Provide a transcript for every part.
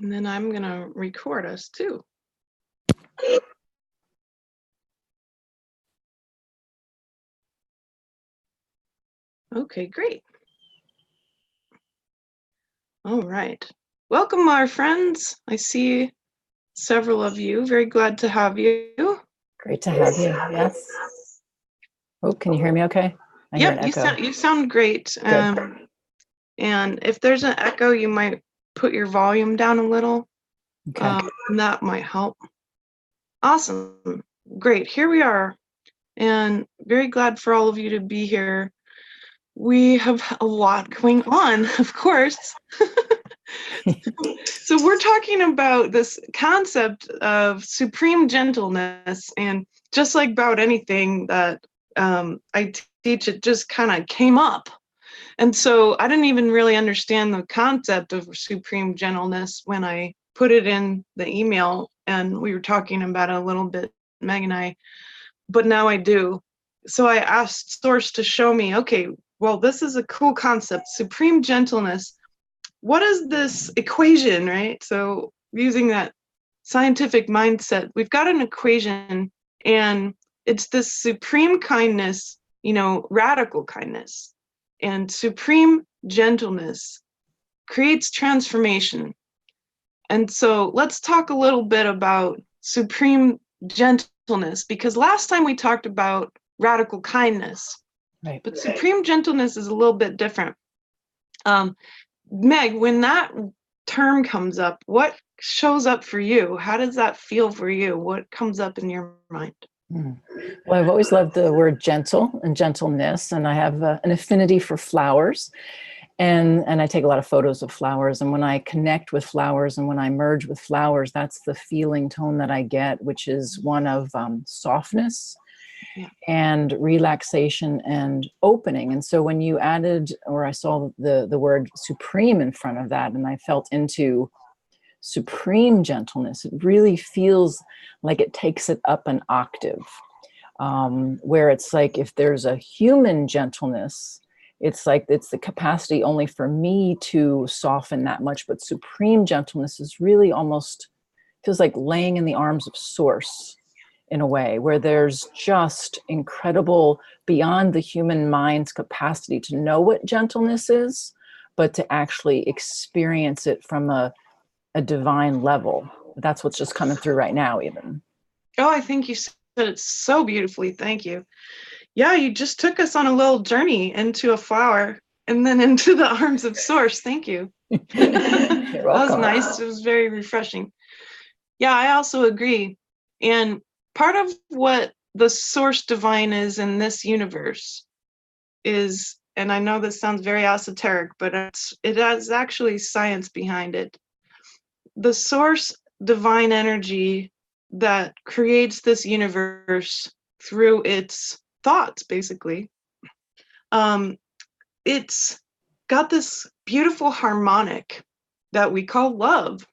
And then I'm going to record us too. Okay, great. All right. Welcome, our friends. I see several of you. Very glad to have you. Great to have you. Yes. Oh, can you hear me okay? I hear an echo. You sound great. And if there's an echo, you might put your volume down a little. Okay. And that might help. Awesome. Great. Here we are. And very glad for all of you to be here. We have a lot going on, of course. So we're talking about this concept of supreme gentleness, and just like about anything that I teach, it just kind of came up. And so I didn't even really understand the concept of supreme gentleness when I put it in the email, and we were talking about it a little bit, Meg and I, but now I do. So I asked Source to show me, okay, well, this is a cool concept, supreme gentleness. What is this equation, right? So using that scientific mindset, we've got an equation, and it's this supreme kindness, radical kindness, and supreme gentleness creates transformation. And so let's talk a little bit about supreme gentleness, because last time we talked about radical kindness, Right. but supreme gentleness is a little bit different. Meg, when that term comes up, what shows up for you? How does that feel for you? What comes up in your mind? Well, I've always loved the word gentle and gentleness, and I have an affinity for flowers, and I take a lot of photos of flowers. And when I connect with flowers and when I merge with flowers, that's the feeling tone that I get, which is one of softness. Yeah. And relaxation and opening. And so when you added, or I saw the word supreme in front of that, and I felt into supreme gentleness, it really feels like it takes it up an octave, where it's like if there's a human gentleness, it's like it's the capacity only for me to soften that much. But supreme gentleness is really almost feels like laying in the arms of Source, in a way where there's just incredible, beyond the human mind's capacity to know what gentleness is, but to actually experience it from a divine level. That's what's just coming through right now, even. Oh, I think you said it so beautifully. Thank you. Yeah, you just took us on a little journey into a flower and then into the arms of Source. Thank you. You're welcome. That was nice. It was very refreshing. Yeah, I also agree. And part of what the Source divine is in this universe is, and I know this sounds very esoteric, but it has actually science behind it. The Source divine energy that creates this universe through its thoughts, basically, it's got this beautiful harmonic that we call love.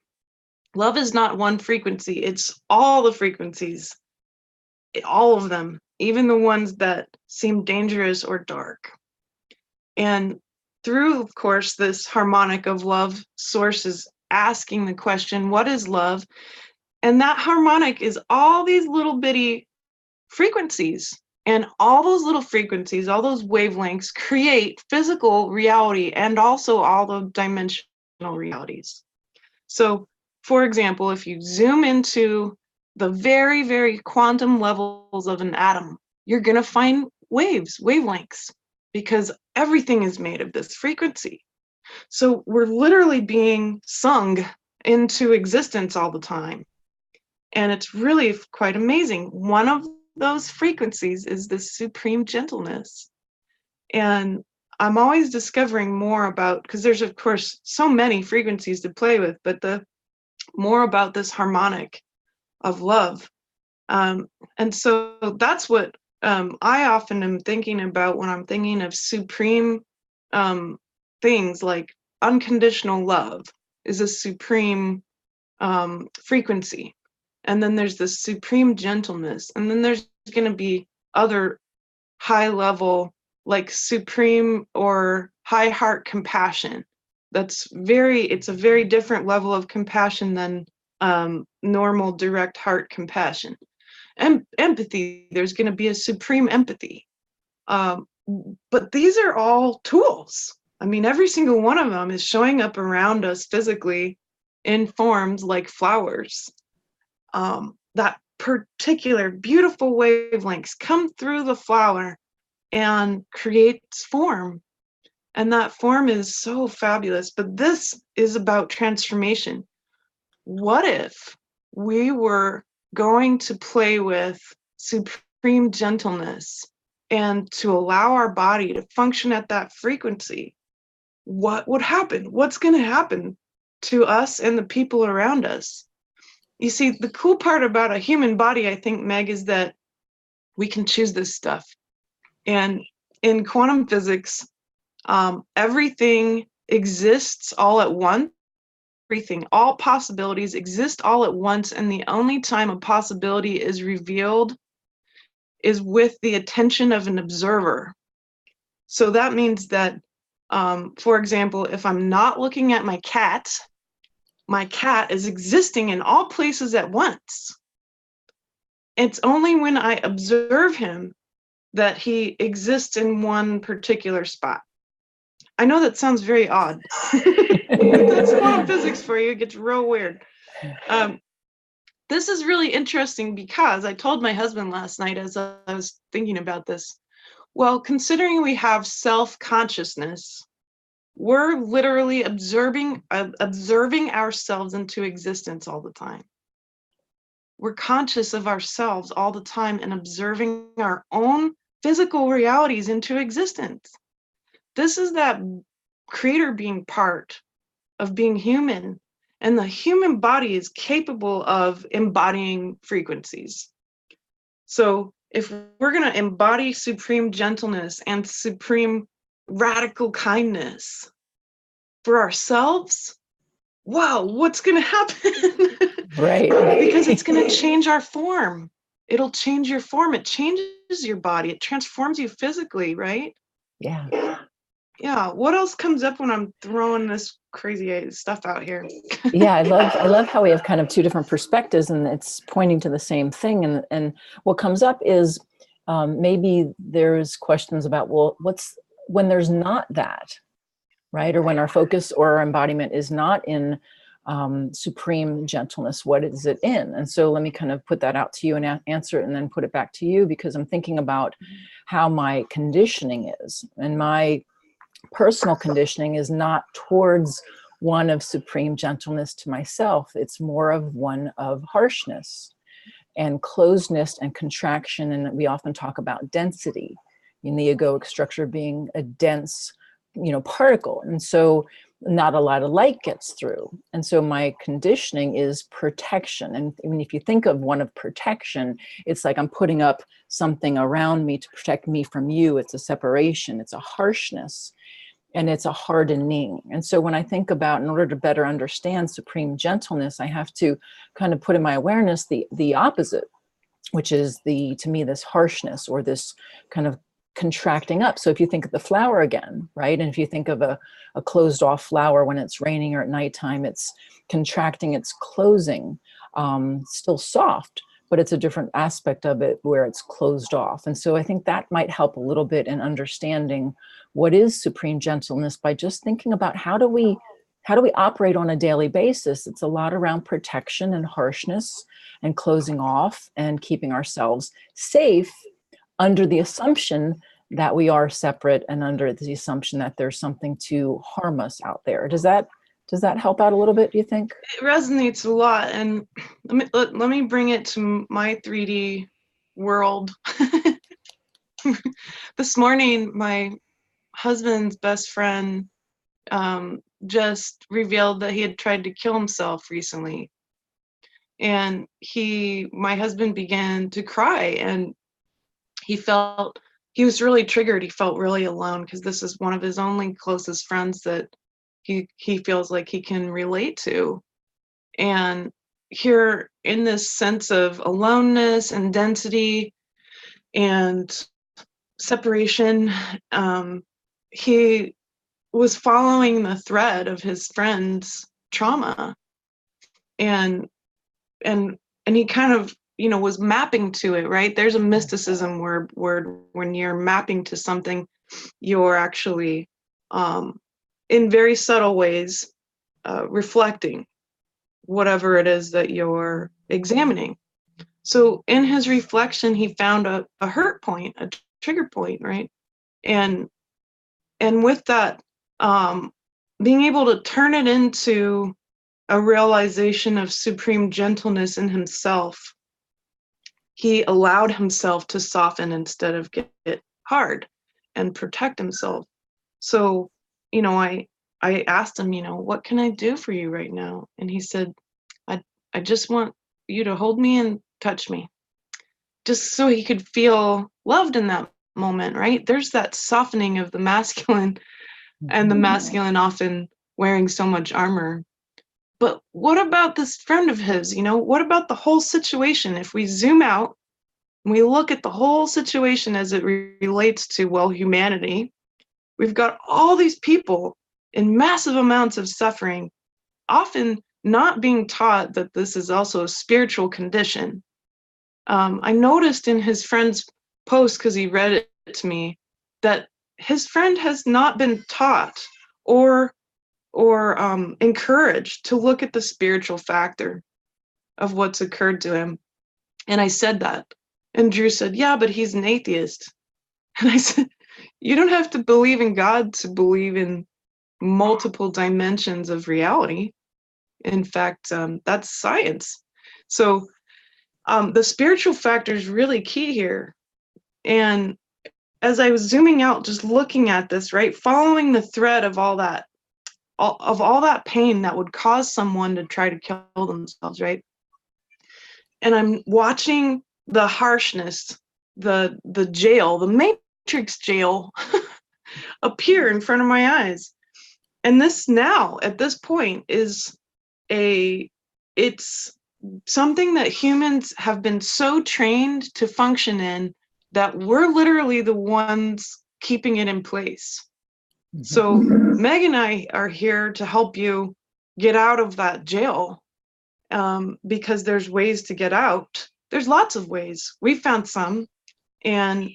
Love is not one frequency, it's all the frequencies, all of them, even the ones that seem dangerous or dark. And through, of course, this harmonic of love, Source is asking the question, what is love? And that harmonic is all these little bitty frequencies. And all those little frequencies, all those wavelengths create physical reality and also all the dimensional realities. So, for example, if you zoom into the very, very quantum levels of an atom, you're going to find wavelengths, because everything is made of this frequency. So we're literally being sung into existence all the time. And it's really quite amazing. One of those frequencies is this supreme gentleness. And I'm always discovering more about, because there's, of course, so many frequencies to play with, but the more about this harmonic of love. And so that's what I often am thinking about when I'm thinking of supreme things, like unconditional love is a supreme frequency. And then there's this supreme gentleness. And then there's going to be other high level, like supreme or high heart compassion. It's a very different level of compassion than normal direct heart compassion. Empathy, there's going to be a supreme empathy. But these are all tools. I mean, every single one of them is showing up around us physically in forms like flowers. That particular beautiful wavelengths come through the flower and creates form. And that form is so fabulous. But this is about transformation. What if we were going to play with supreme gentleness and to allow our body to function at that frequency? What would happen? What's going to happen to us and the people around us? You see, the cool part about a human body, I think, Meg, is that we can choose this stuff. And in quantum physics, everything exists all at once. Everything, all possibilities exist all at once, and the only time a possibility is revealed is with the attention of an observer. So that means that, for example, if I'm not looking at my cat is existing in all places at once. It's only when I observe him that he exists in one particular spot. I know that sounds very odd. That's quantum physics for you. It gets real weird. This is really interesting because I told my husband last night as I was thinking about this, well, considering we have self-consciousness, we're literally observing ourselves into existence all the time. We're conscious of ourselves all the time and observing our own physical realities into existence. This is that creator being part of being human, and the human body is capable of embodying frequencies. So if we're going to embody supreme gentleness and supreme radical kindness for ourselves, wow, what's going to happen? Right. Because it's going to change our form. It'll change your form. It changes your body. It transforms you physically, right? Yeah. Yeah. What else comes up when I'm throwing this crazy stuff out here? Yeah, I love how we have kind of two different perspectives, and it's pointing to the same thing. And what comes up is maybe there's questions about, well, what's when there's not that, right? Or when our focus or our embodiment is not in supreme gentleness, what is it in? And so let me kind of put that out to you and answer it, and then put it back to you, because I'm thinking about how my conditioning is. And my personal conditioning is not towards one of supreme gentleness to myself. It's more of one of harshness and closedness and contraction. And we often talk about density in the egoic structure being a dense, particle. And so not a lot of light gets through. And so my conditioning is protection. And even if you think of one of protection, it's like I'm putting up something around me to protect me from you. It's a separation, it's a harshness, and it's a hardening. And so when I think about, in order to better understand supreme gentleness, I have to kind of put in my awareness the opposite, which is to me, this harshness, or this kind of contracting up. So if you think of the flower again, right? And if you think of a closed off flower when it's raining or at nighttime, it's contracting, it's closing, still soft, but it's a different aspect of it where it's closed off. And so I think that might help a little bit in understanding what is supreme gentleness, by just thinking about how do we operate on a daily basis. It's a lot around protection and harshness and closing off and keeping ourselves safe, under the assumption that we are separate, and under the assumption that there's something to harm us out there. Does that help out a little bit, do you think? It resonates a lot. And let me bring it to my 3D world. This morning, my husband's best friend just revealed that he had tried to kill himself recently. And my husband began to cry, and he was really triggered. He felt really alone, because this is one of his only closest friends that he feels like he can relate to. And here, in this sense of aloneness and density and separation, he was following the thread of his friend's trauma, and and he kind of, was mapping to it, right? There's a mysticism where when you're mapping to something, you're actually in very subtle ways reflecting whatever it is that you're examining. So in his reflection, he found a hurt point, a trigger point, right? And with that, being able to turn it into a realization of supreme gentleness in himself, he allowed himself to soften instead of get hard and protect himself. So, I asked him, what can I do for you right now? And he said, I just want you to hold me and touch me, just so he could feel loved in that moment, right? There's that softening of the masculine, and the masculine often wearing so much armor. But what about this friend of his? What about the whole situation? If we zoom out and we look at the whole situation as it relates to, well, humanity, we've got all these people in massive amounts of suffering, often not being taught that this is also a spiritual condition. I noticed in his friend's post, because he read it to me, that his friend has not been taught or encouraged to look at the spiritual factor of what's occurred to him. And I said that. And Drew said, yeah, but he's an atheist. And I said, you don't have to believe in God to believe in multiple dimensions of reality. In fact, that's science. So the spiritual factor is really key here. And as I was zooming out, just looking at this, right, following the thread of all that pain that would cause someone to try to kill themselves, right? And I'm watching the harshness, the jail, the matrix jail appear in front of my eyes. And this now, at this point, is it's something that humans have been so trained to function in that we're literally the ones keeping it in place. So Meg and I are here to help you get out of that jail, because there's ways to get out. There's lots of ways. We found some, and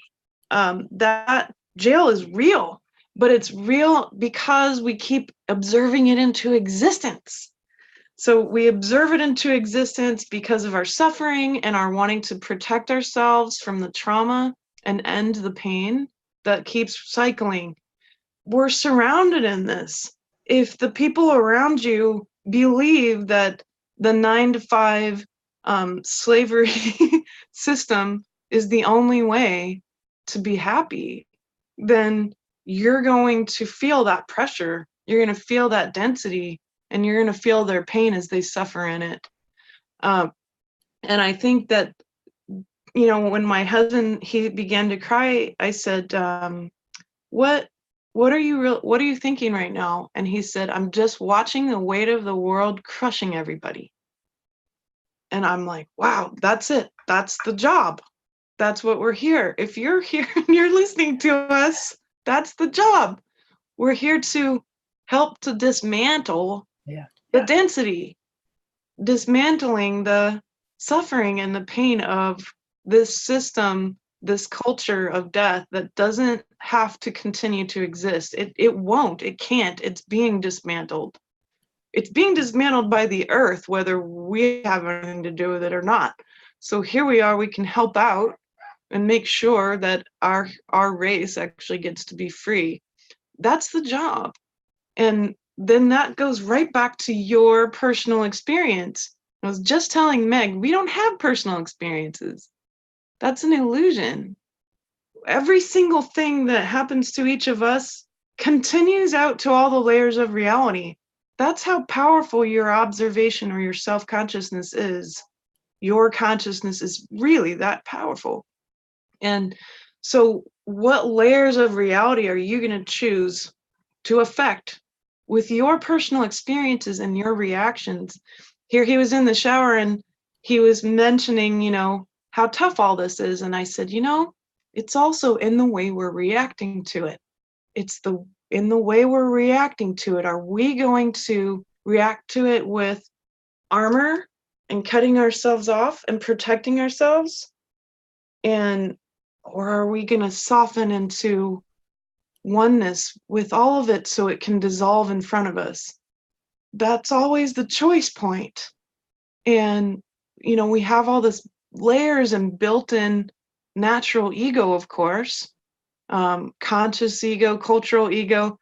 that jail is real, but it's real because we keep observing it into existence. So we observe it into existence because of our suffering and our wanting to protect ourselves from the trauma and end the pain that keeps cycling. We're surrounded in this. If the people around you believe that the 9-to-5 slavery system is the only way to be happy, then you're going to feel that pressure. You're going to feel that density, and you're going to feel their pain as they suffer in it. And I think that, when my husband, he began to cry, I said, what are you thinking right now? And he said, I'm just watching the weight of the world crushing everybody. And I'm like, wow, that's it. That's the job. That's what we're here. If you're here and you're listening to us, that's the job. We're here to help to dismantle the density, dismantling the suffering and the pain of this system, this culture of death that doesn't have to continue to exist. It won't, it can't, it's being dismantled. It's being dismantled by the earth, whether we have anything to do with it or not. So here we are, we can help out and make sure that our race actually gets to be free. That's the job. And then that goes right back to your personal experience. I was just telling Meg, we don't have personal experiences. That's an illusion. Every single thing that happens to each of us continues out to all the layers of reality. That's how powerful your observation or your self-consciousness is. Your consciousness is really that powerful. And so what layers of reality are you going to choose to affect with your personal experiences and your reactions? Here he was in the shower and he was mentioning, how tough all this is. And I said, it's also in the way we're reacting to it. It's in the way we're reacting to it? Are we going to react to it with armor and cutting ourselves off and protecting ourselves? Or are we going to soften into oneness with all of it so it can dissolve in front of us? That's always the choice point. And, we have all this layers and built-in natural ego, of course, conscious ego, cultural ego,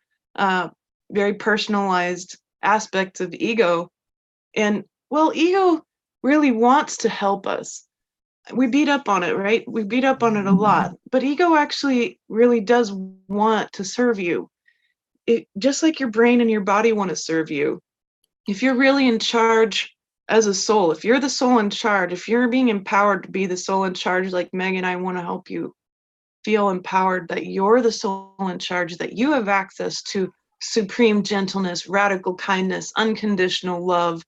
very personalized aspects of ego. And, well, ego really wants to help us. We beat up on it, right? We beat up on it a lot, but ego actually really does want to serve you. It just like your brain and your body want to serve you. If you're really in charge as a soul, if you're the soul in charge, if you're being empowered to be the soul in charge, like Meg and I want to help you feel empowered that you're the soul in charge, that you have access to supreme gentleness, radical kindness, unconditional love,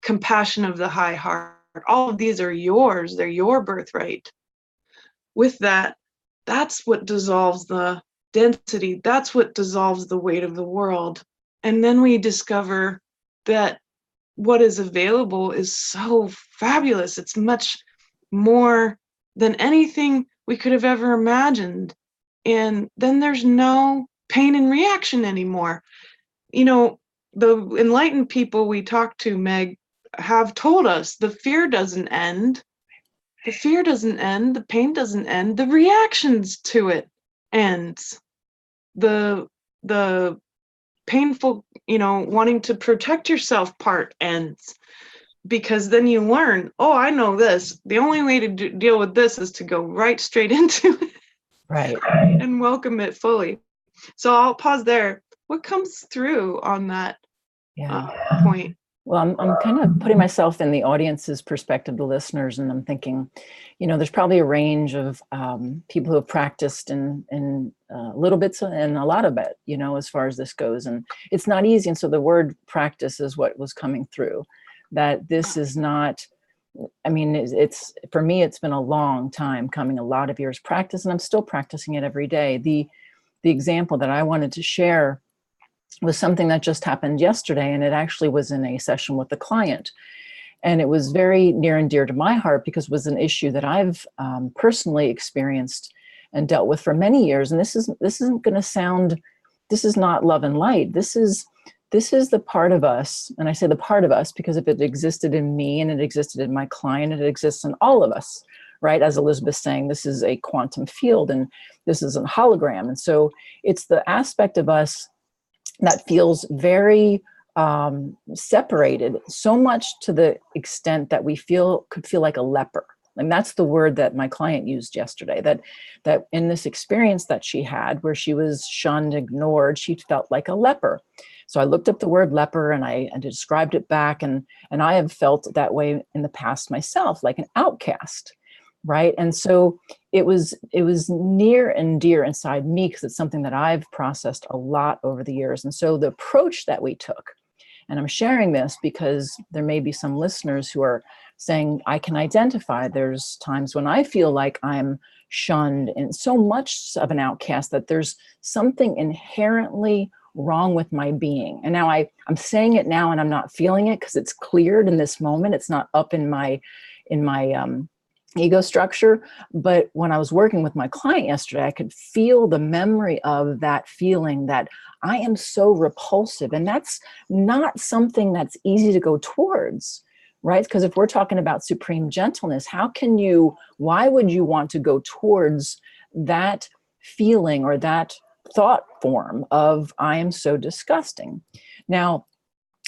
compassion of the high heart. All of these are yours. They're your birthright. With that, that's what dissolves the density. That's what dissolves the weight of the world. And then we discover that what is available is so fabulous. It's much more than anything we could have ever imagined. And then there's no pain and reaction anymore. The enlightened people we talk to, Meg, have told us the fear doesn't end. The fear doesn't end. The pain doesn't end. The reactions to it ends. The painful, wanting to protect yourself part ends, because then you learn, oh, I know this. The only way to deal with this is to go right straight into it. Right. And welcome it fully. So I'll pause there. What comes through on that point? Well, I'm kind of putting myself in the audience's perspective, the listeners, and I'm thinking, there's probably a range of people who have practiced in little bits and a lot of it, as far as this goes. And it's not easy. And so the word practice is what was coming through, that this is not, it's for me, it's been a long time coming, a lot of years practice, and I'm still practicing it every day. The example that I wanted to share was something that just happened yesterday, and it actually was in a session with a client. And it was very near and dear to my heart because it was an issue that I've personally experienced and dealt with for many years. And this isn't going to sound, this is not love and light. This is the part of us, and I say the part of us because if it existed in me and it existed in my client, it exists in all of us, right? As Elizabeth's saying, this is a quantum field and this is a hologram. And so it's the aspect of us that feels very separated, so much to the extent that we could feel like a leper. And that's the word that my client used yesterday, that in this experience that she had where she was shunned, ignored, she felt like a leper. So I looked up the word leper and I described it back. And I have felt that way in the past myself, like an outcast. Right. And so it was near and dear inside me because it's something that I've processed a lot over the years. And so the approach that we took, and I'm sharing this because there may be some listeners who are saying, I can identify there's times when I feel like I'm shunned and so much of an outcast that there's something inherently wrong with my being. And now I'm saying it now and I'm not feeling it because it's cleared in this moment. It's not up in my ego structure. But when I was working with my client yesterday, I could feel the memory of that feeling that I am so repulsive. And that's not something that's easy to go towards, right? Because if we're talking about supreme gentleness, why would you want to go towards that feeling or that thought form of I am so disgusting? Now,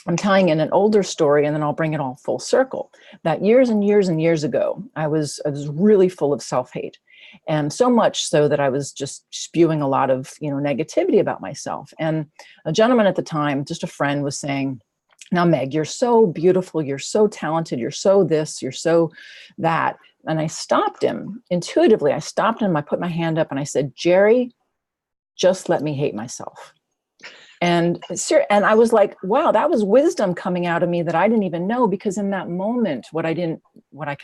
I'm tying in an older story and then I'll bring it all full circle. That years and years and years ago, I was really full of self-hate. And so much so that I was just spewing a lot of, negativity about myself. And a gentleman at the time, just a friend, was saying, now, Meg, you're so beautiful. You're so talented. You're so this, you're so that. And I stopped him intuitively. I stopped him. I put my hand up and I said, Jerry, just let me hate myself. And I was like, wow, that was wisdom coming out of me that I didn't even know, because in that moment, what I can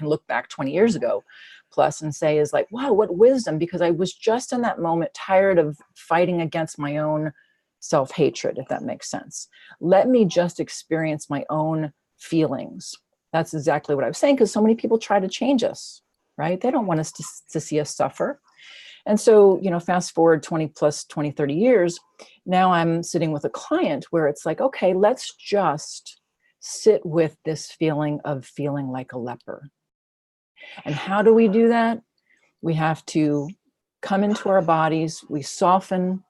look back 20 years ago plus and say is like, wow, what wisdom, because I was just in that moment tired of fighting against my own self-hatred, if that makes sense. Let me just experience my own feelings. That's exactly what I was saying, because so many people try to change us, right? They don't want us to see us suffer. And so, fast forward 20, 30 years, now I'm sitting with a client where it's like, okay, let's just sit with this feeling of feeling like a leper. And how do we do that? We have to come into our bodies, we soften,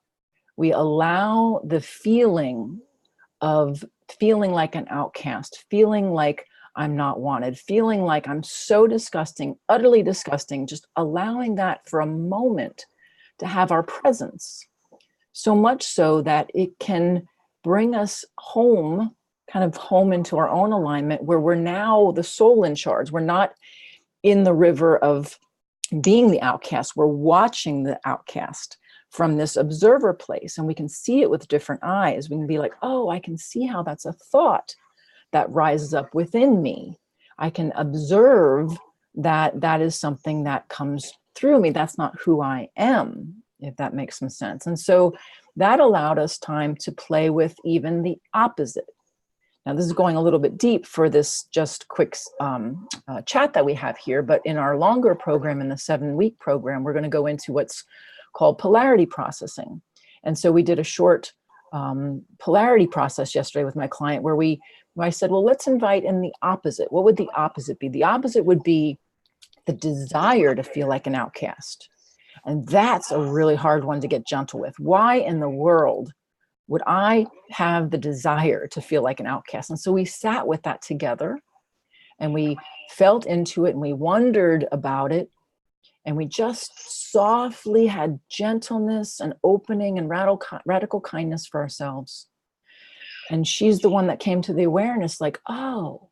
we allow the feeling of feeling like an outcast, feeling like I'm not wanted, feeling like I'm so disgusting, utterly disgusting, just allowing that for a moment to have our presence. So much so that it can bring us home, kind of home into our own alignment, where we're now the soul in charge. We're not in the river of being the outcast. We're watching the outcast from this observer place, and we can see it with different eyes. We can be like, oh, I can see how that's a thought that rises up within me. I can observe that that is something that comes through me. That's not who I am, if that makes some sense. And so that allowed us time to play with even the opposite. Now, this is going a little bit deep for this just quick chat that we have here, but in our longer program, in the 7-week program, we're going to go into what's called polarity processing. And so we did a short polarity process yesterday with my client where I said, well, let's invite in the opposite. What would the opposite be? The opposite would be the desire to feel like an outcast. And that's a really hard one to get gentle with. Why in the world would I have the desire to feel like an outcast? And so we sat with that together and we felt into it and we wondered about it. And we just softly had gentleness and opening and radical kindness for ourselves. And she's the one that came to the awareness like, oh,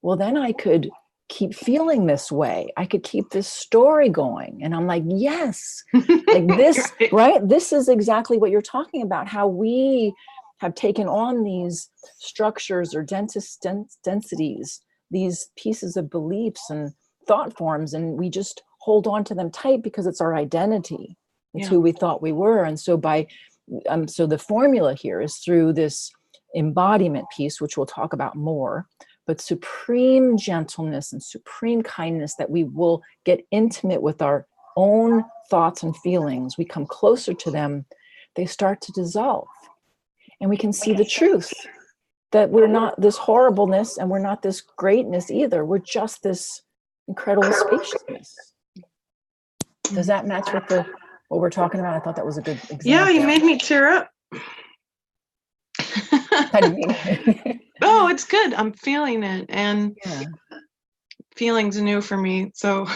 well, then I could keep feeling this way. I could keep this story going. And I'm like, yes, like this, right? This is exactly what you're talking about, how we have taken on these structures or densities, these pieces of beliefs and thought forms, and we just hold on to them tight because it's our identity. It's who we thought we were. And so so the formula here is through this embodiment piece, which we'll talk about more, but supreme gentleness and supreme kindness, that we will get intimate with our own thoughts and feelings. We come closer to them, they start to dissolve. And we can see the truth that we're not this horribleness and we're not this greatness either. We're just this incredible spaciousness. Does that match with what we're talking about? I thought that was a good example. Yeah, you made me tear up. I didn't mean Oh, it's good. I'm feeling it, and feeling's new for me. So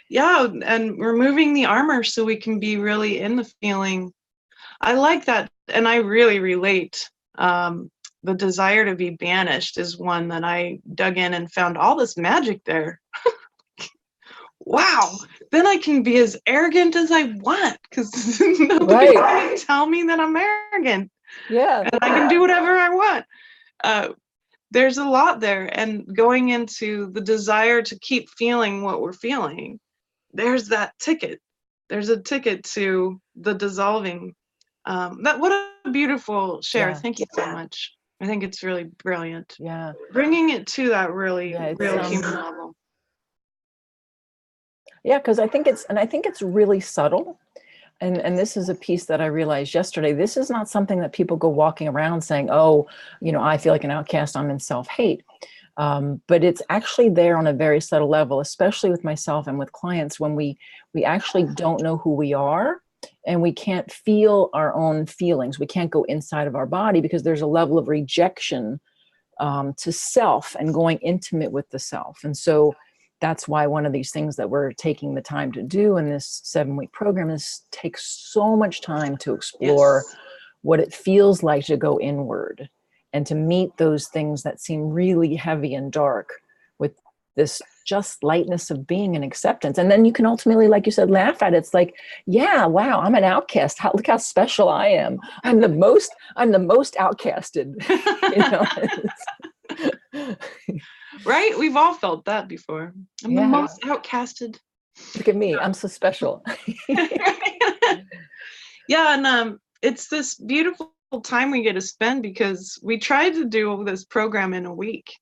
yeah, and removing the armor so we can be really in the feeling. I like that, and I really relate. The desire to be banished is one that I dug in and found all this magic there. Wow, then I can be as arrogant as I want because nobody can tell me that I'm arrogant. Yeah. And I can do whatever I want. There's a lot there. And going into the desire to keep feeling what we're feeling, there's that ticket. There's a ticket to the dissolving. What a beautiful share. Yeah. Thank you so much. I think it's really brilliant. Yeah. Bringing it to that really real human level. Yeah, because I think it's really subtle. And this is a piece that I realized yesterday. This is not something that people go walking around saying, oh, I feel like an outcast, I'm in self-hate. But it's actually there on a very subtle level, especially with myself and with clients, when we actually don't know who we are and we can't feel our own feelings. We can't go inside of our body because there's a level of rejection to self and going intimate with the self. And so that's why one of these things that we're taking the time to do in this 7-week program is take so much time to explore what it feels like to go inward and to meet those things that seem really heavy and dark with this just lightness of being and acceptance. And then you can ultimately, like you said, laugh at it. It's like, yeah, wow, I'm an outcast. Look how special I am. I'm the most outcasted. Right? We've all felt that before. I'm the most outcasted. Look at me. I'm so special. Yeah, and it's this beautiful time we get to spend, because we tried to do this program in a week.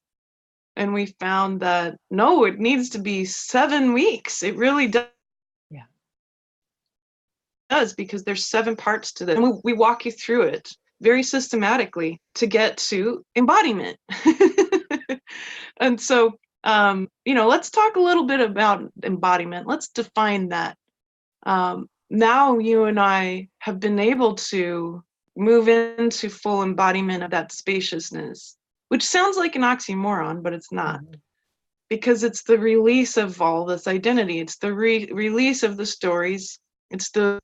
And we found that no, it needs to be 7 weeks. It really Yeah. does, because there's 7 parts to this. And we walk you through it very systematically to get to embodiment. And so, let's talk a little bit about embodiment. Let's define that. Now you and I have been able to move into full embodiment of that spaciousness, which sounds like an oxymoron, but it's not. Mhm. Because it's the release of all this identity. It's the release of the stories. It's the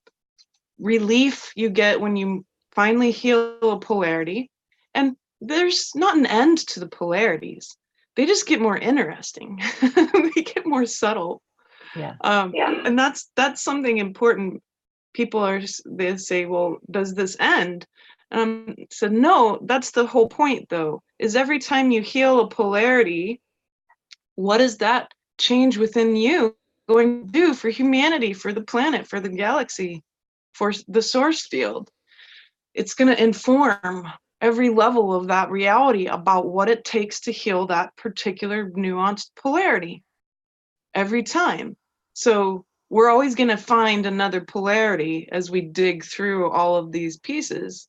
relief you get when you finally heal a polarity. And there's not an end to the polarities. They just get more interesting. They get more subtle. Yeah. And that's something important. They say, well, does this end? So no, that's the whole point, though, is every time you heal a polarity, what is that change within you going to do for humanity, for the planet, for the galaxy, for the source field? It's going to inform every level of that reality about what it takes to heal that particular nuanced polarity every time. So we're always going to find another polarity as we dig through all of these pieces.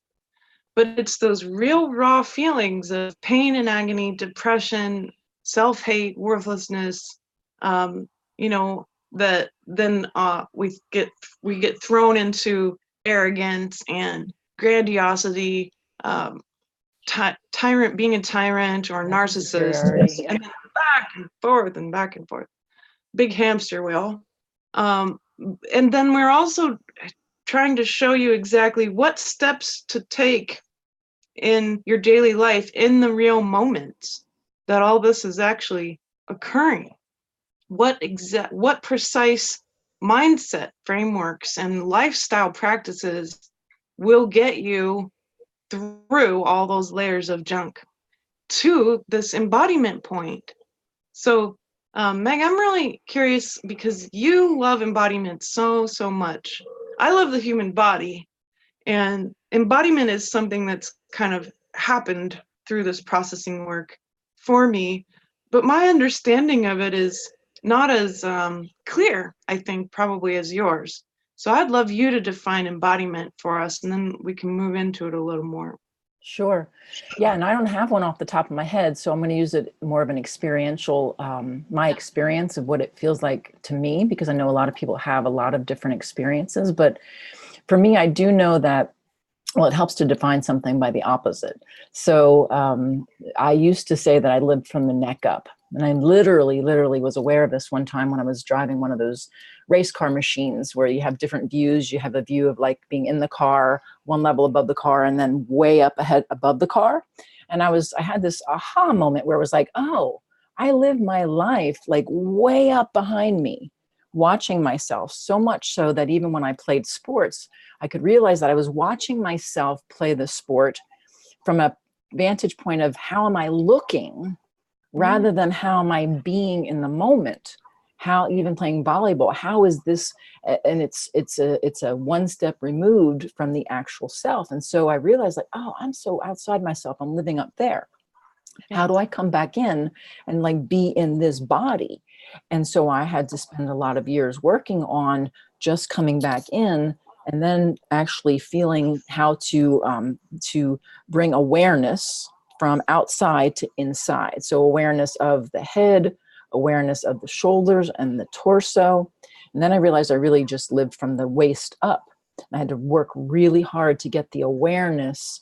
But it's those real raw feelings of pain and agony, depression, self-hate, worthlessness, that then we get thrown into arrogance and grandiosity, tyrant, being a tyrant or narcissist, and then back and forth, big hamster wheel. And then we're also trying to show you exactly what steps to take in your daily life, in the real moments that all this is actually occurring. What precise mindset frameworks and lifestyle practices will get you through all those layers of junk to this embodiment point. So, Meg, I'm really curious, because you love embodiment so much. I love the human body, and embodiment is something that's kind of happened through this processing work for me. But my understanding of it is not as clear, I think, probably as yours. So I'd love you to define embodiment for us, and then we can move into it a little more. Sure. Yeah, and I don't have one off the top of my head, so I'm going to use it more of an experiential, my experience of what it feels like to me, because I know a lot of people have a lot of different experiences. But for me, I do know that, well, it helps to define something by the opposite. So I used to say that I lived from the neck up. And I literally was aware of this one time when I was driving one of those race car machines where you have different views. You have a view of like being in the car, one level above the car, and then way up ahead above the car. And I had this aha moment where it was like, oh, I live my life like way up behind me, watching myself, so much so that even when I played sports, I could realize that I was watching myself play the sport from a vantage point of how am I looking rather than how am I being in the moment. How, even playing volleyball, how is this? And it's a one step removed from the actual self. And so I realized, like, oh, I'm so outside myself. I'm living up there. How do I come back in and like be in this body? And so I had to spend a lot of years working on just coming back in, and then actually feeling how to bring awareness from outside to inside. So awareness of the head, awareness of the shoulders and the torso. And then I realized I really just lived from the waist up. I had to work really hard to get the awareness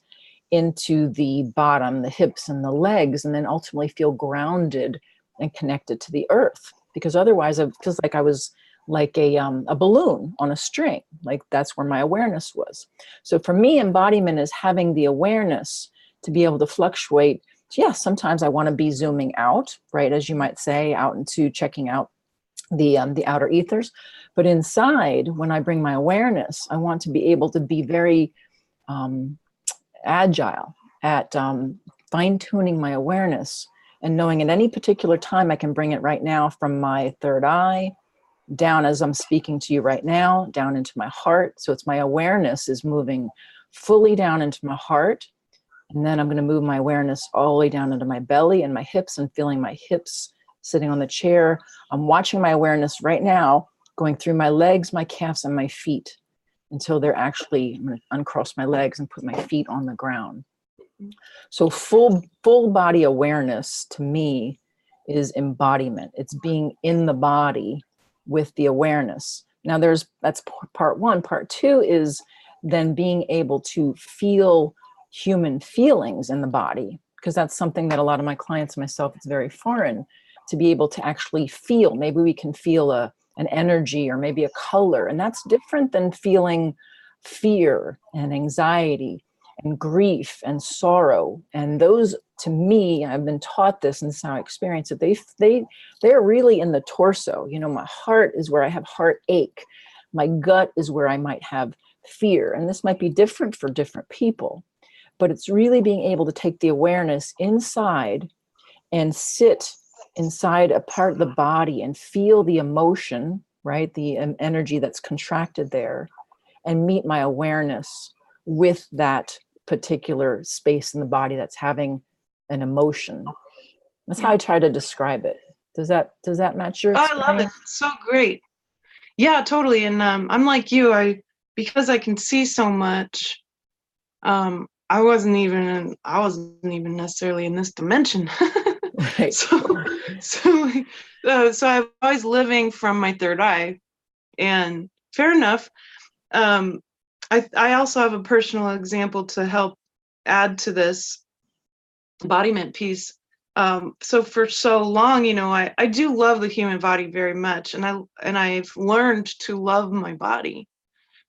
into the bottom, the hips and the legs, and then ultimately feel grounded and connected to the earth. Because otherwise it feels like I was like a balloon on a string. Like that's where my awareness was. So for me, embodiment is having the awareness to be able to fluctuate. Yeah, sometimes I want to be zooming out, right, as you might say, out into checking out the outer ethers. But inside, when I bring my awareness, I want to be able to be very agile at fine-tuning my awareness and knowing at any particular time I can bring it right now from my third eye down as I'm speaking to you right now, down into my heart. So it's my awareness is moving fully down into my heart. And then I'm going to move my awareness all the way down into my belly and my hips and feeling my hips sitting on the chair. I'm watching my awareness right now going through my legs, my calves, and my feet until they're actually, I'm going to uncross my legs and put my feet on the ground. So full body awareness to me is embodiment. It's being in the body with the awareness. Now that's part one. Part two is then being able to feel human feelings in the body, because that's something that a lot of my clients and myself, it's very foreign to be able to actually feel. Maybe we can feel an energy or maybe a color, and that's different than feeling fear and anxiety and grief and sorrow. And those, to me, I've been taught this and this is how I experience it, they're really in the torso. You know, my heart is where I have heartache. My gut is where I might have fear. And this might be different for different people, but it's really being able to take the awareness inside and sit inside a part of the body and feel the emotion, right? The energy that's contracted there, and meet my awareness with that particular space in the body that's having an emotion. That's how I try to describe it. Does that match your experience? I love it. It's so great. Yeah, totally. And I'm like you, because I can see so much, I wasn't even necessarily in this dimension. Right. So I was living from my third eye, and fair enough. I also have a personal example to help add to this embodiment piece. So for so long, you know, I do love the human body very much, and I've learned to love my body.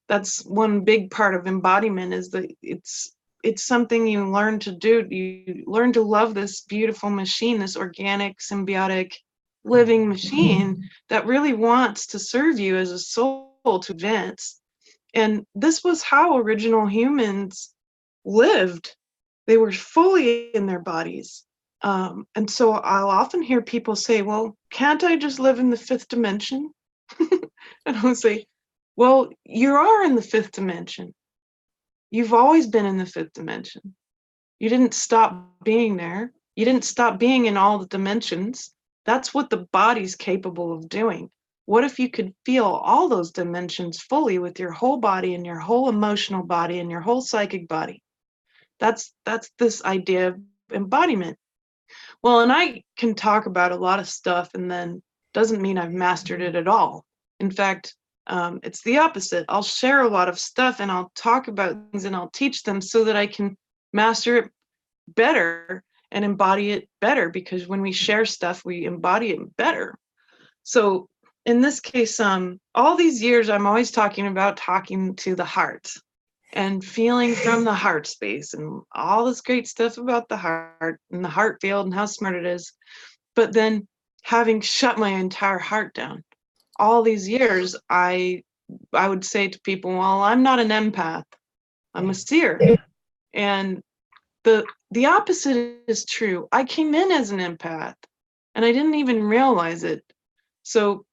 That's one big part of embodiment, is that it's something you learn to do. You learn to love this beautiful machine, this organic, symbiotic, living machine that really wants to serve you as a soul to advance. And this was how original humans lived. They were fully in their bodies. And so I'll often hear people say, well, can't I just live in the fifth dimension? And I'll say, well, you are in the fifth dimension. You've always been in the fifth dimension. You didn't stop being there. You didn't stop being in all the dimensions. That's what the body's capable of doing. What if you could feel all those dimensions fully with your whole body and your whole emotional body and your whole psychic body? That's this idea of embodiment. Well, and I can talk about a lot of stuff and then doesn't mean I've mastered it at all. In fact, it's the opposite. I'll share a lot of stuff and I'll talk about things and I'll teach them so that I can master it better and embody it better, because when we share stuff, we embody it better. So in this case, all these years, I'm always talking to the heart and feeling from the heart space and all this great stuff about the heart and the heart field and how smart it is. But then having shut my entire heart down all these years, I would say to people, well, I'm not an empath, I'm a seer. And the opposite is true. I came in as an empath and I didn't even realize it. So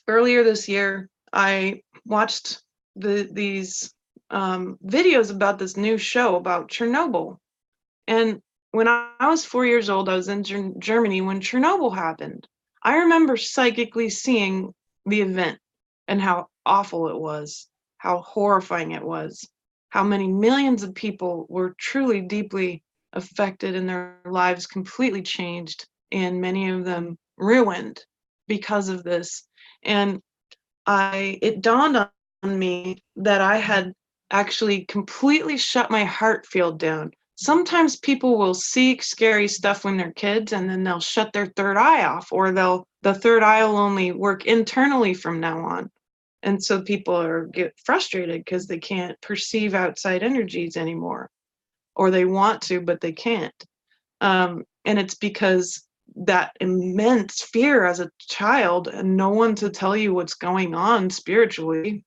earlier this year, I watched these videos about this new show about Chernobyl. And when I was 4 years old, I was in Germany when Chernobyl happened. I remember psychically seeing the event and how awful it was, how horrifying it was, how many millions of people were truly deeply affected and their lives completely changed, and many of them ruined because of this. And it dawned on me that I had actually completely shut my heart field down. Sometimes people will see scary stuff when they're kids and then they'll shut their third eye off, or the third eye will only work internally from now on. And so people get frustrated because they can't perceive outside energies anymore, or they want to, but they can't. And it's because that immense fear as a child and no one to tell you what's going on spiritually,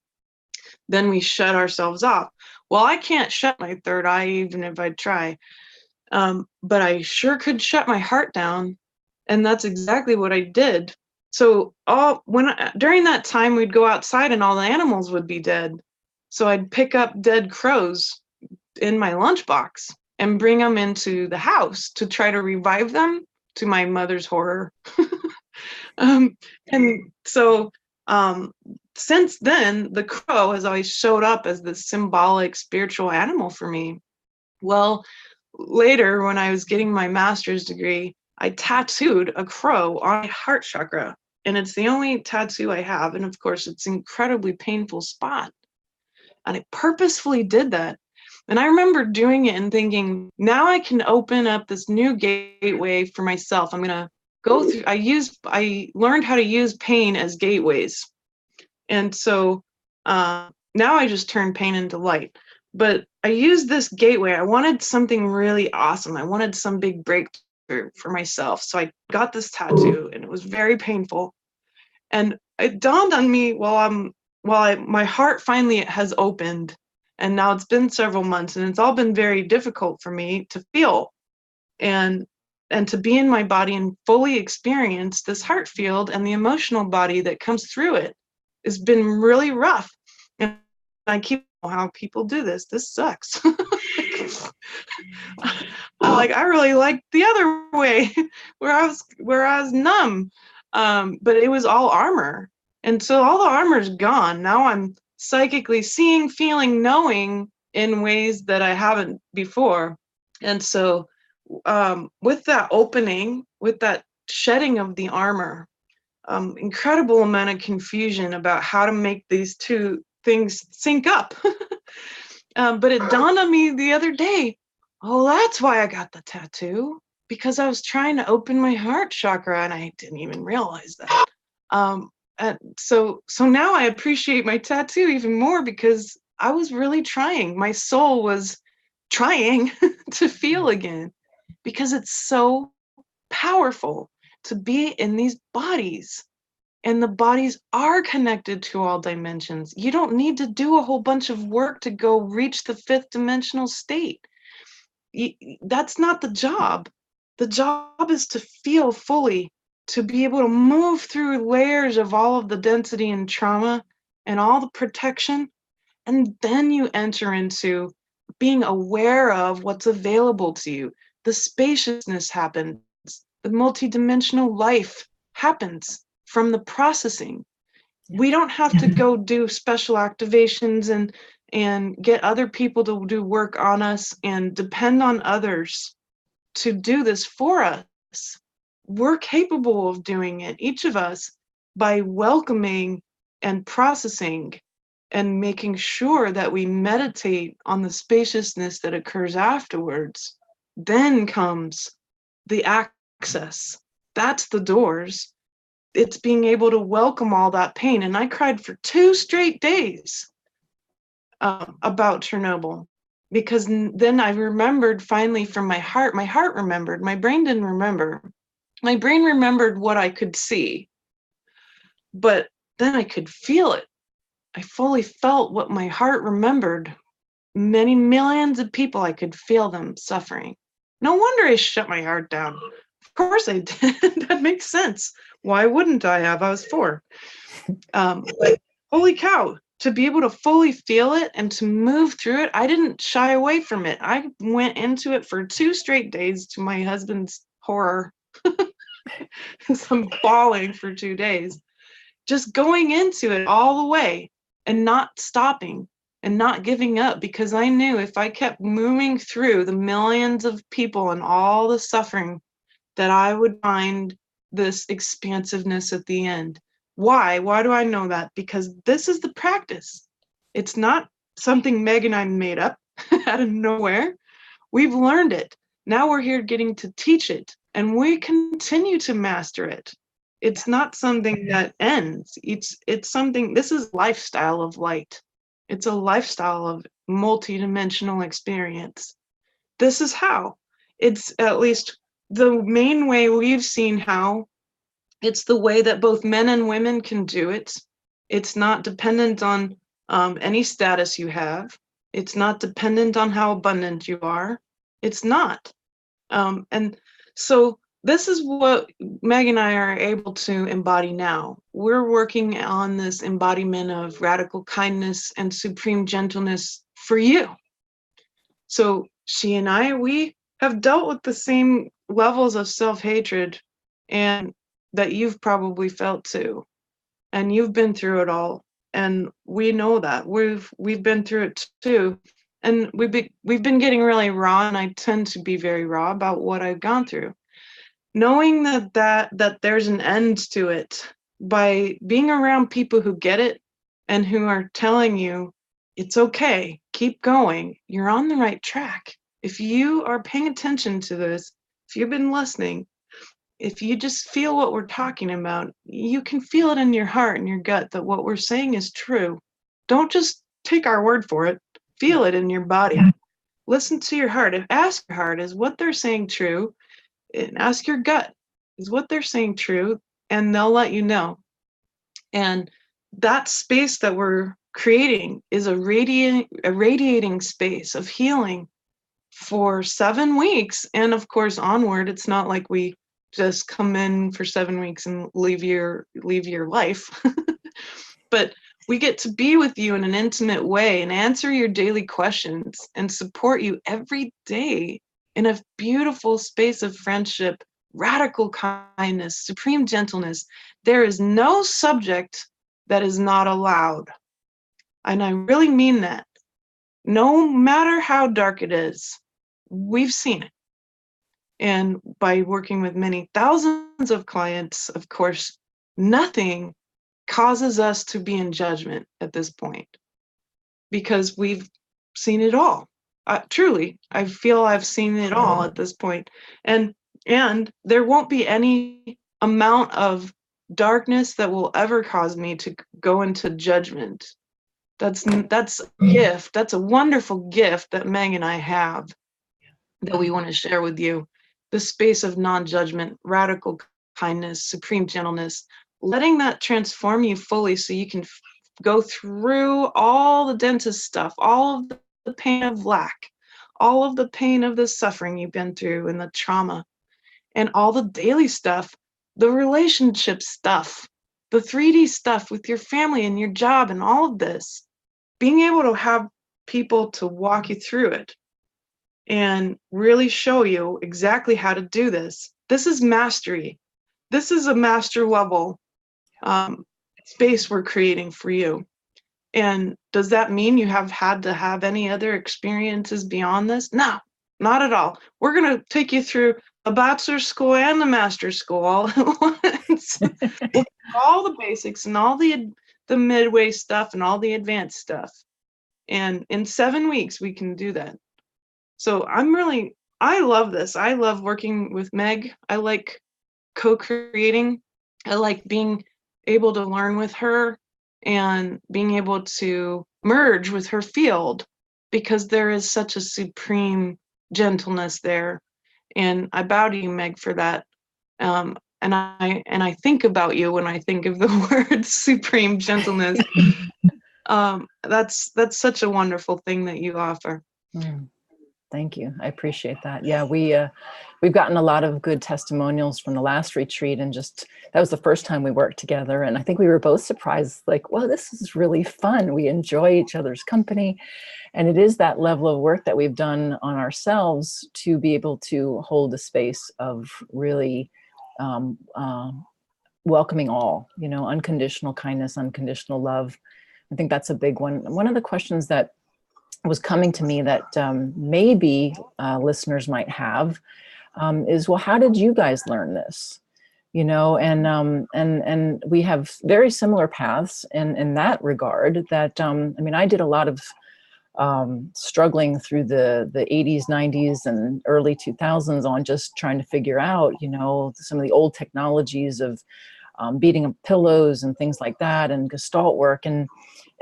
then we shut ourselves off. Well, I can't shut my third eye even if I try, but I sure could shut my heart down, and that's exactly what I did. So during that time, we'd go outside and all the animals would be dead. So I'd pick up dead crows, in my lunchbox and bring them into the house to try to revive them, to my mother's horror. um, and so since then, the crow has always showed up as this symbolic spiritual animal for me. Well, later, when I was getting my master's degree, I tattooed a crow on my heart chakra. And it's the only tattoo I have. And of course, it's an incredibly painful spot. And I purposefully did that. And I remember doing it and thinking, now I can open up this new gateway for myself. I'm going to go through, I learned how to use pain as gateways. And so now I just turn pain into light. But I used this gateway. I wanted something really awesome. I wanted some big breakthrough for myself. So I got this tattoo, and it was very painful. And it dawned on me my heart finally has opened, and now it's been several months, and it's all been very difficult for me to feel and to be in my body and fully experience this heart field and the emotional body that comes through it. It's been really rough. And I keep how people do this. This sucks. I really like the other way where I was numb. But it was all armor. And so all the armor's gone. Now I'm psychically seeing, feeling, knowing in ways that I haven't before. And so with that opening, with that shedding of the armor, incredible amount of confusion about how to make these two things sync up. But it dawned on me the other day, oh, that's why I got the tattoo, because I was trying to open my heart chakra and I didn't even realize that. And so now I appreciate my tattoo even more because I was really trying. My soul was trying to feel again, because it's so powerful to be in these bodies. And the bodies are connected to all dimensions. You don't need to do a whole bunch of work to go reach the fifth dimensional state. That's not the job. The job is to feel fully, to be able to move through layers of all of the density and trauma and all the protection. And then you enter into being aware of what's available to you. The spaciousness happens. The multidimensional life happens from the processing. We don't have to go do special activations and get other people to do work on us and depend on others to do this for us. We're capable of doing it, each of us, by welcoming and processing and making sure that we meditate on the spaciousness that occurs afterwards. Then comes the access. That's the doors. It's being able to welcome all that pain. And I cried for 2 straight days about Chernobyl, because then I remembered finally from my heart remembered, my brain didn't remember. My brain remembered what I could see, but then I could feel it. I fully felt what my heart remembered. Many millions of people, I could feel them suffering. No wonder I shut my heart down. Of course I did. That makes sense. Why wouldn't I have? I was 4. But holy cow, to be able to fully feel it and to move through it, I didn't shy away from it. I went into it for 2 straight days, to my husband's horror. I'm bawling for 2 days. Just going into it all the way and not stopping and not giving up, because I knew if I kept moving through the millions of people and all the suffering, that I would find this expansiveness at the end. Why? Why do I know that? Because this is the practice. It's not something Meg and I made up out of nowhere. We've learned it. Now we're here getting to teach it, and we continue to master it. It's not something that ends. It's something, this is lifestyle of light. It's a lifestyle of multidimensional experience. This is how. It's at least the main way we've seen how. It's the way that both men and women can do it. It's not dependent on any status you have. It's not dependent on how abundant you are. It's not. And so this is what Meg and I are able to embody now. We're working on this embodiment of radical kindness and supreme gentleness for you. So she and I, we have dealt with the same levels of self-hatred and that you've probably felt too. And you've been through it all. And we know that. We've been through it too. And we've been getting really raw, and I tend to be very raw about what I've gone through. Knowing that there's an end to it by being around people who get it and who are telling you it's okay, keep going, you're on the right track. If you are paying attention to this, if you've been listening, if you just feel what we're talking about, you can feel it in your heart and your gut that what we're saying is true. Don't just take our word for it, feel it in your body. Listen to your heart. Ask your heart, is what they're saying true? And ask your gut, is what they're saying true? And they'll let you know. And that space that we're creating is a radiating space of healing for 7 weeks. And of course, onward, it's not like we just come in for 7 weeks and leave your life. But we get to be with you in an intimate way and answer your daily questions and support you every day in a beautiful space of friendship, radical kindness, supreme gentleness. There is no subject that is not allowed. And I really mean that. No matter how dark it is, we've seen it. And by working with many thousands of clients, of course, nothing causes us to be in judgment at this point because we've seen it all. Truly, I feel I've seen it all at this point. And there won't be any amount of darkness that will ever cause me to go into judgment. That's a gift. That's a wonderful gift that Meg and I have that we want to share with you. The space of non-judgment, radical kindness, supreme gentleness, letting that transform you fully so you can go through all the dentist stuff, all of the pain of lack, all of the pain of the suffering you've been through and the trauma, and all the daily stuff, the relationship stuff, the 3D stuff with your family and your job and all of this, being able to have people to walk you through it and really show you exactly how to do this. This is mastery. This is a master level space we're creating for you. And does that mean you have had to have any other experiences beyond this? No, not at all. We're going to take you through a bachelor's school and the master's school all at once. All the basics and all the midway stuff and all the advanced stuff. And in 7 weeks, we can do that. So I love this. I love working with Meg. I like co-creating. I like being able to learn with her and being able to merge with her field because there is such a supreme gentleness there. And I bow to you, Meg, for that. And I think about you when I think of the word supreme gentleness. That's such a wonderful thing that you offer. Thank you. I appreciate that. Yeah, we've gotten a lot of good testimonials from the last retreat, and just that was the first time we worked together. And I think we were both surprised, like, wow, this is really fun. We enjoy each other's company. And it is that level of work that we've done on ourselves to be able to hold the space of really welcoming all, unconditional kindness, unconditional love. I think that's a big one. One of the questions that was coming to me that maybe listeners might have is, well, how did you guys learn this? And we have very similar paths in that regard. That I did a lot of struggling through the 80s, 90s, and early 2000s on just trying to figure out, some of the old technologies of beating up pillows and things like that, and Gestalt work.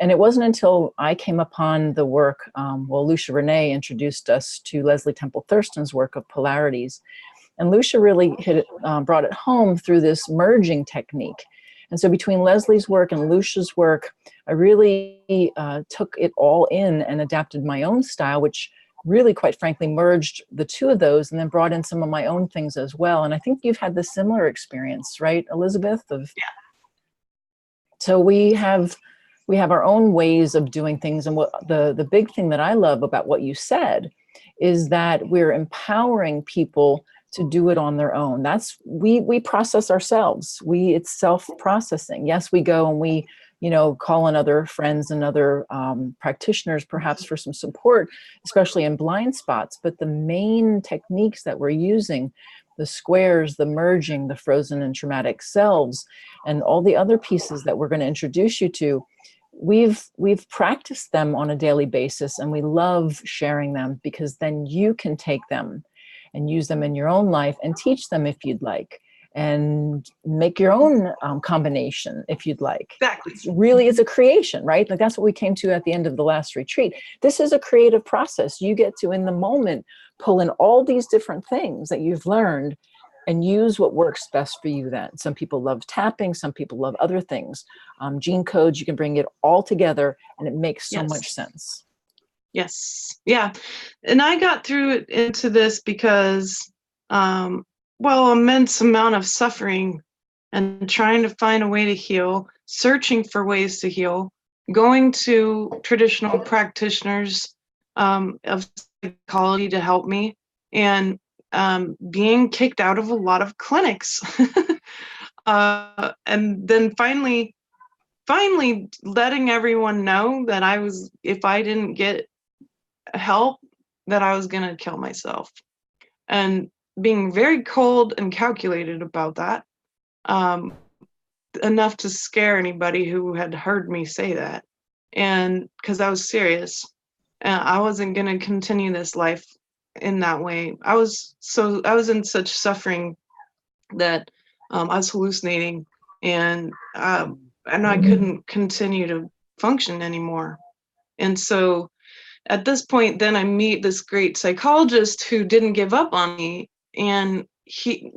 And it wasn't until I came upon the work, Lucia Renee introduced us to Leslie Temple Thurston's work of polarities. And Lucia really brought it home through this merging technique. And so between Leslie's work and Lucia's work, I really took it all in and adapted my own style, which really, quite frankly, merged the two of those and then brought in some of my own things as well. And I think you've had this similar experience, right, Elizabeth? Yeah. So we have our own ways of doing things. And what the big thing that I love about what you said is that we're empowering people to do it on their own. That's we process ourselves. It's self-processing. Yes, we go and we, call on other friends and other practitioners perhaps for some support, especially in blind spots. But the main techniques that we're using, the squares, the merging, the frozen and traumatic selves, and all the other pieces that we're going to introduce you to, we've practiced them on a daily basis, and we love sharing them, because then you can take them and use them in your own life and teach them if you'd like, and make your own combination if you'd like. Exactly. It's a creation, right? Like, that's what we came to at the end of the last retreat. This is a creative process. You get to, in the moment, pull in all these different things that you've learned and use what works best for you then. Some people love tapping, some people love other things. Gene codes, you can bring it all together, and it makes so much sense. Yes. Yeah. And I got through into this because, immense amount of suffering and trying to find a way to heal, searching for ways to heal, going to traditional practitioners of psychology to help me, and being kicked out of a lot of clinics. And then finally letting everyone know that if I didn't get help, that I was going to kill myself, and being very cold and calculated about that, enough to scare anybody who had heard me say that. And because I was serious, I wasn't going to continue this life in that way. I was in such suffering that I was hallucinating, and I couldn't continue to function anymore. And so at this point, then I meet this great psychologist who didn't give up on me, and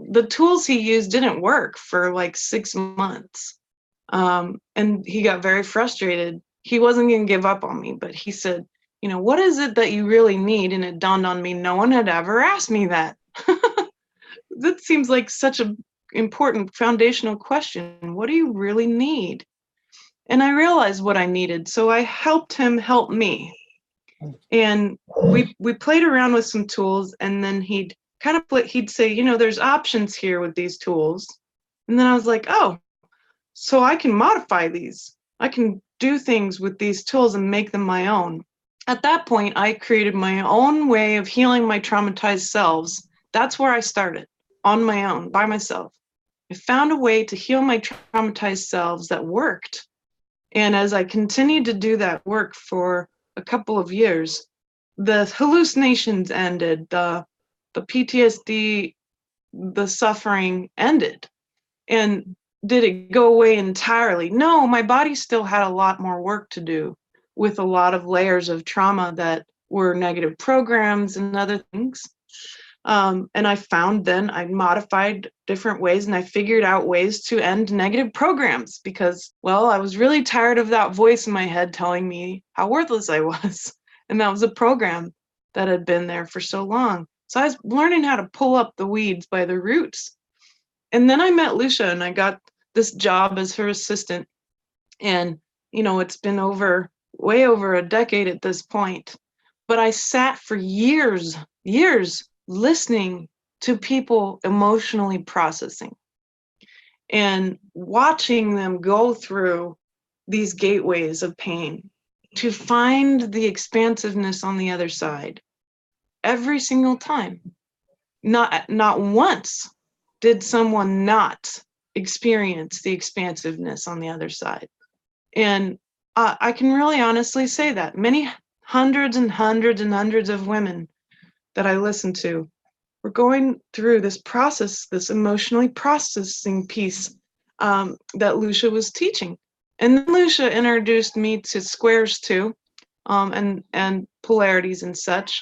the tools he used didn't work for like 6 months. And he got very frustrated. He wasn't going to give up on me, but he said, what is it that you really need? And it dawned on me, no one had ever asked me that. That seems like such an important foundational question. What do you really need? And I realized what I needed, so I helped him help me. And we played around with some tools, and then he'd say, there's options here with these tools. And then I was like, oh, so I can modify these. I can do things with these tools and make them my own. At that point, I created my own way of healing my traumatized selves. That's where I started, on my own, by myself. I found a way to heal my traumatized selves that worked. And as I continued to do that work for a couple of years, the hallucinations ended, the PTSD, the suffering ended. And did it go away entirely? No, my body still had a lot more work to do, with a lot of layers of trauma that were negative programs and other things. And I found then I modified different ways, and I figured out ways to end negative programs, because, I was really tired of that voice in my head telling me how worthless I was. And that was a program that had been there for so long. So I was learning how to pull up the weeds by the roots. And then I met Lucia, and I got this job as her assistant. And, it's been way over a decade at this point. But I sat for years listening to people emotionally processing and watching them go through these gateways of pain to find the expansiveness on the other side. Every single time. Not once did someone not experience the expansiveness on the other side. And I can really honestly say that many hundreds and hundreds and hundreds of women that I listened to were going through this process, this emotionally processing piece that Lucia was teaching. And then Lucia introduced me to squares too, and polarities and such.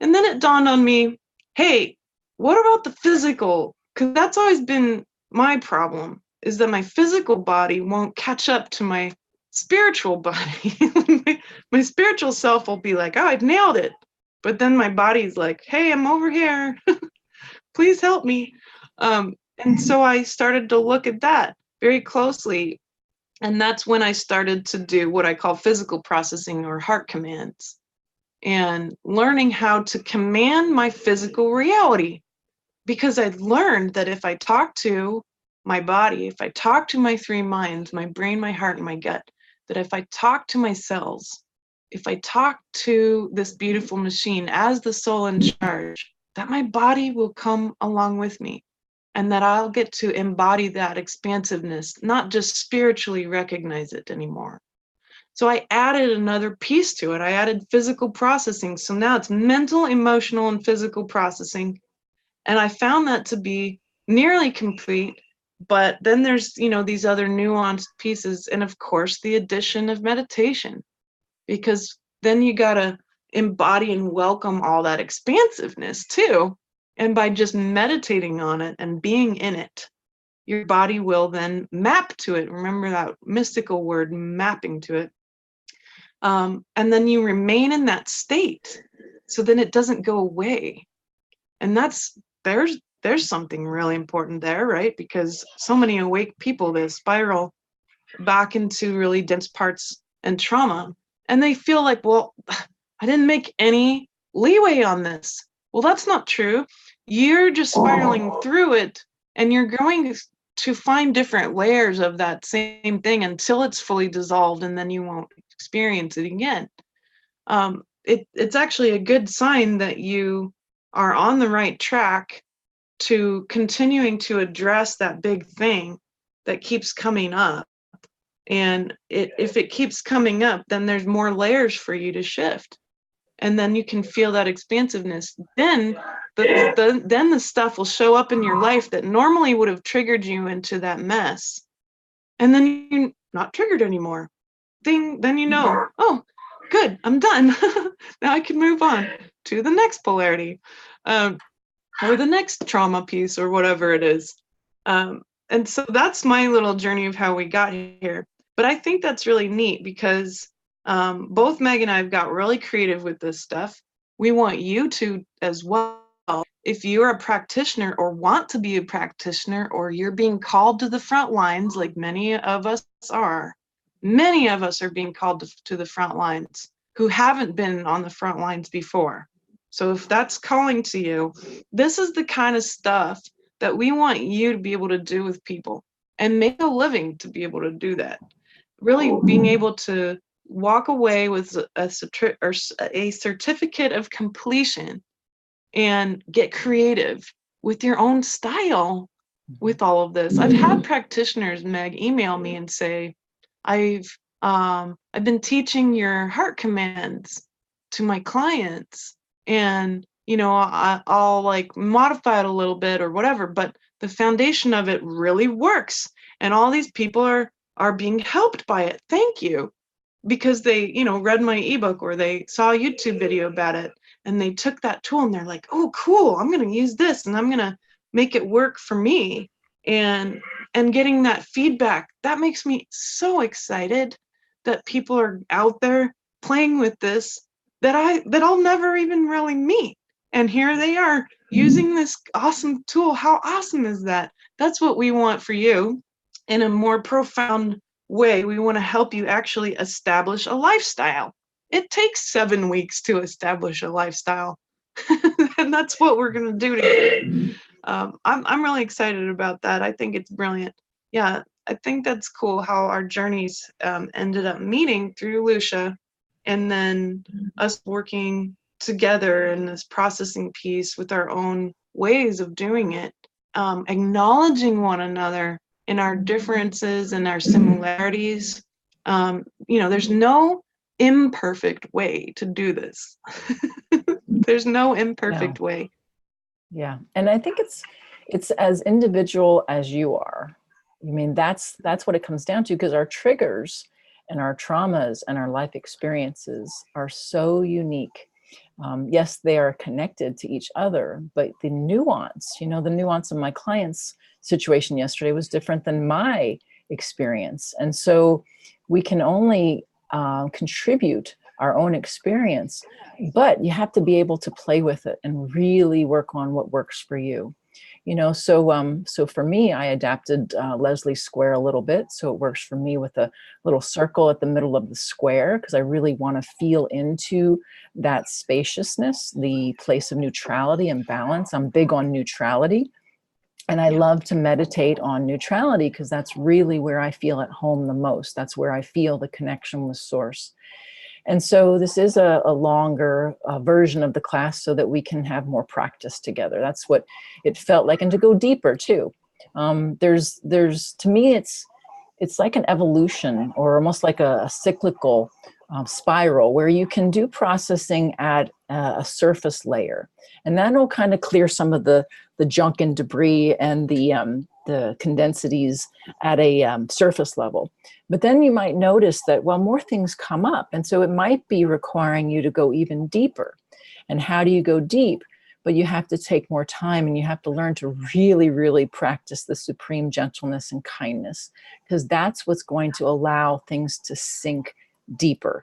And then it dawned on me, hey, what about the physical? Because that's always been my problem, is that my physical body won't catch up to my spiritual body. My spiritual self will be like, oh, I've nailed it. But then my body's like, hey, I'm over here. Please help me. And so I started to look at that very closely. And that's when I started to do what I call physical processing, or heart commands. and learning how to command my physical reality. Because I learned that if I talk to my body, if I talk to my three minds, my brain, my heart, and my gut, that if I talk to my cells, if I talk to this beautiful machine as the soul in charge, that my body will come along with me, and that I'll get to embody that expansiveness, not just spiritually recognize it anymore. So I added another piece to it. I added physical processing. So now it's mental, emotional, and physical processing. And I found that to be nearly complete. But then there's, these other nuanced pieces. And of course, the addition of meditation, because then you got to embody and welcome all that expansiveness too. And by just meditating on it and being in it, your body will then map to it. Remember that mystical word, mapping to it. And then you remain in that state. So then it doesn't go away. And there's something really important there, right? Because so many awake people, they spiral back into really dense parts and trauma. And they feel like, well, I didn't make any leeway on this. Well, that's not true. You're just spiraling through it, and you're going to find different layers of that same thing until it's fully dissolved, and then you won't experience it again. It's actually a good sign that you are on the right track to continuing to address that big thing that keeps coming up. And if it keeps coming up, then there's more layers for you to shift. And then you can feel that expansiveness. Then the stuff will show up in your life that normally would have triggered you into that mess. And then you're not triggered anymore. Then you know, oh, good, I'm done. Now I can move on to the next polarity, or the next trauma piece, or whatever it is. And so that's my little journey of how we got here. But I think that's really neat because both Meg and I have got really creative with this stuff. We want you to as well. If you're a practitioner or want to be a practitioner, or you're being called to the front lines, like many of us are being called to the front lines who haven't been on the front lines before. So if that's calling to you, this is the kind of stuff that we want you to be able to do with people and make a living to be able to do that. Really being able to walk away with a certificate of completion and get creative with your own style with all of this. I've had practitioners, Meg, email me and say, I've been teaching your heart commands to my clients, and I'll like modify it a little bit or whatever, but the foundation of it really works, and all these people are being helped by it. Thank you. Because they read my ebook, or they saw a YouTube video about it, and they took that tool and they're like, oh cool, I'm going to use this and I'm going to make it work for me. And getting that feedback, that makes me so excited that people are out there playing with this that I'll never even really meet. And here they are using this awesome tool. How awesome is that? That's what we want for you in a more profound way. We want to help you actually establish a lifestyle. It takes 7 weeks to establish a lifestyle. And that's what we're going to do together. I'm really excited about that. I think it's brilliant. Yeah, I think that's cool how our journeys ended up meeting through Lucia, and then us working together in this processing piece with our own ways of doing it, acknowledging one another in our differences and our similarities. There's no imperfect way to do this. There's no imperfect way. Yeah. And I think it's as individual as you are. I mean, that's what it comes down to, because our triggers and our traumas and our life experiences are so unique. Yes, they are connected to each other, but the nuance of my client's situation yesterday was different than my experience. And so we can only contribute our own experience, but you have to be able to play with it and really work on what works for you. So for me, I adapted Leslie's square a little bit, so it works for me with a little circle at the middle of the square, because I really want to feel into that spaciousness, the place of neutrality and balance. I'm big on neutrality, and I love to meditate on neutrality because that's really where I feel at home the most. That's where I feel the connection with source. And so this is a longer version of the class so that we can have more practice together. That's what it felt like, and to go deeper too. There's to me, it's like an evolution, or almost like a cyclical spiral, where you can do processing at a surface layer, and that'll kind of clear some of the junk and debris and the condensities at a surface level. But then you might notice that, well, more things come up. And so it might be requiring you to go even deeper. And how do you go deep? But you have to take more time, and you have to learn to really, really practice the supreme gentleness and kindness, because that's what's going to allow things to sink deeper.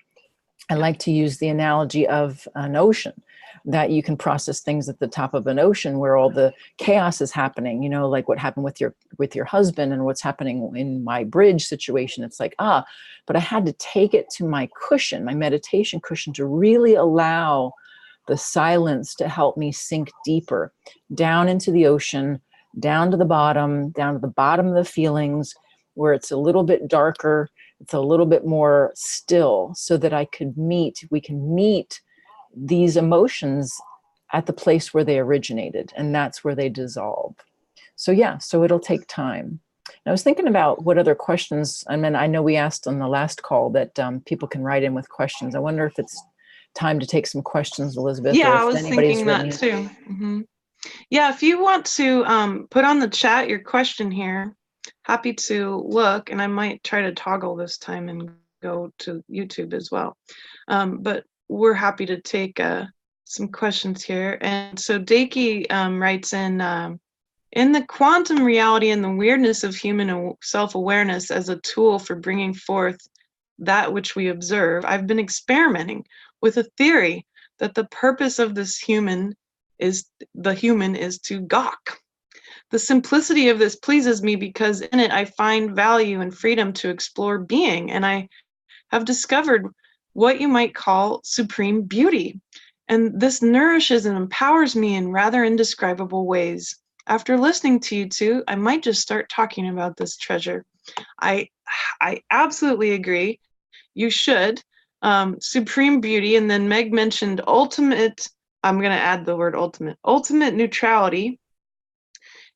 I like to use the analogy of an ocean, that you can process things at the top of an ocean where all the chaos is happening, like what happened with your husband and what's happening in my bridge situation. It's like, but I had to take it to my cushion, my meditation cushion, to really allow the silence to help me sink deeper down into the ocean, down to the bottom of the feelings, where it's a little bit darker, it's a little bit more still, so that we can meet these emotions at the place where they originated, and that's where they dissolve. So it'll take time. And I was thinking about what other questions, I mean, I know we asked on the last call that people can write in with questions. I wonder if it's time to take some questions, Elizabeth. Yeah, or if I was thinking that too. Mm-hmm. Yeah, if you want to put on the chat your question here, happy to look, and I might try to toggle this time and go to YouTube as well. But we're happy to take some questions here. And so Daki writes in the quantum reality and the weirdness of human self-awareness as a tool for bringing forth that which we observe, I've been experimenting with a theory that the purpose of this human is to gawk. The simplicity of this pleases me because in it I find value and freedom to explore being, and I have discovered what you might call supreme beauty. And this nourishes and empowers me in rather indescribable ways. After listening to you two, I might just start talking about this treasure. I absolutely agree. You should. Supreme beauty, and then Meg mentioned ultimate, I'm going to add the word ultimate neutrality.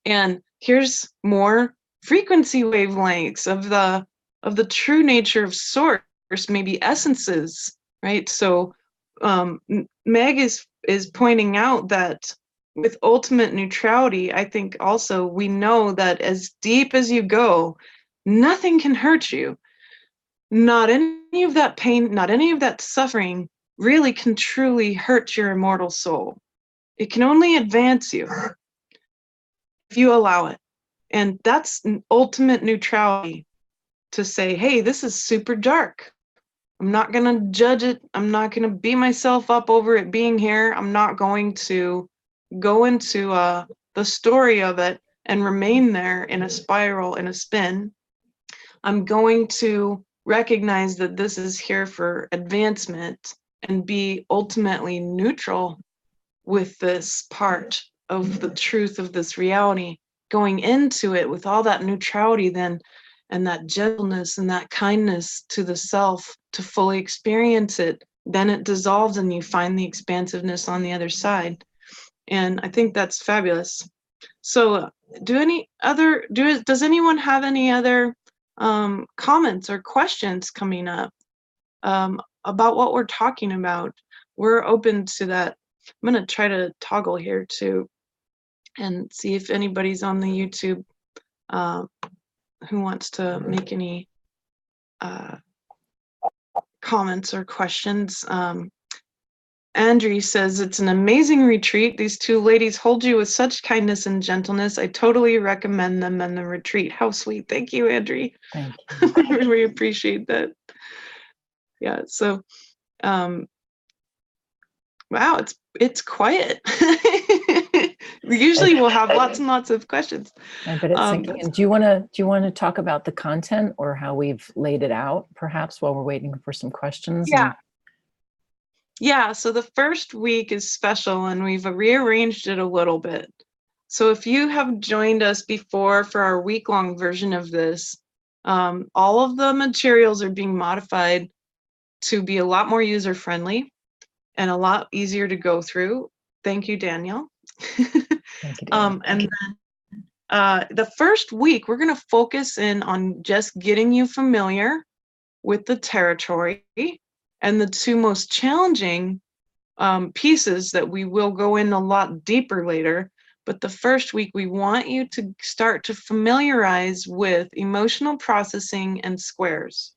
And here's more frequency wavelengths of the true nature of source, maybe essences, right? So Meg is pointing out that with ultimate neutrality, I think also we know that as deep as you go, nothing can hurt you. Not any of that pain, not any of that suffering really can truly hurt your immortal soul. It can only advance you if you allow it. And that's an ultimate neutrality, to say, hey, this is super dark. I'm not going to judge it. I'm not going to beat myself up over it being here. I'm not going to go into the story of it and remain there in a spiral, in a spin. I'm going to recognize that this is here for advancement and be ultimately neutral with this part of the truth of this reality, going into it with all that neutrality then, and that gentleness and that kindness to the self to fully experience it. Then it dissolves and you find the expansiveness on the other side. And I think that's fabulous. So does anyone have any other comments or questions coming up about what we're talking about? We're open to that. I'm going to try to toggle here too and see if anybody's on the YouTube who wants to make any comments or questions. Andrew says, it's an amazing retreat. These two ladies hold you with such kindness and gentleness. I totally recommend them and the retreat. How sweet. Thank you, Andrew. Thank you. We appreciate that. Yeah, so wow, it's quiet. Usually we'll have lots and lots of questions. I bet it's sinking in. Do you want to talk about the content or how we've laid it out, perhaps, while we're waiting for some questions? Yeah. Yeah, so the first week is special and we've rearranged it a little bit. So if you have joined us before for our week-long version of this, all of the materials are being modified to be a lot more user-friendly and a lot easier to go through. Thank you, Danielle. Thank you, Danielle. And then the first week, we're going to focus in on just getting you familiar with the territory. And the two most challenging pieces that we will go in a lot deeper later. But the first week, we want you to start to familiarize with emotional processing and squares.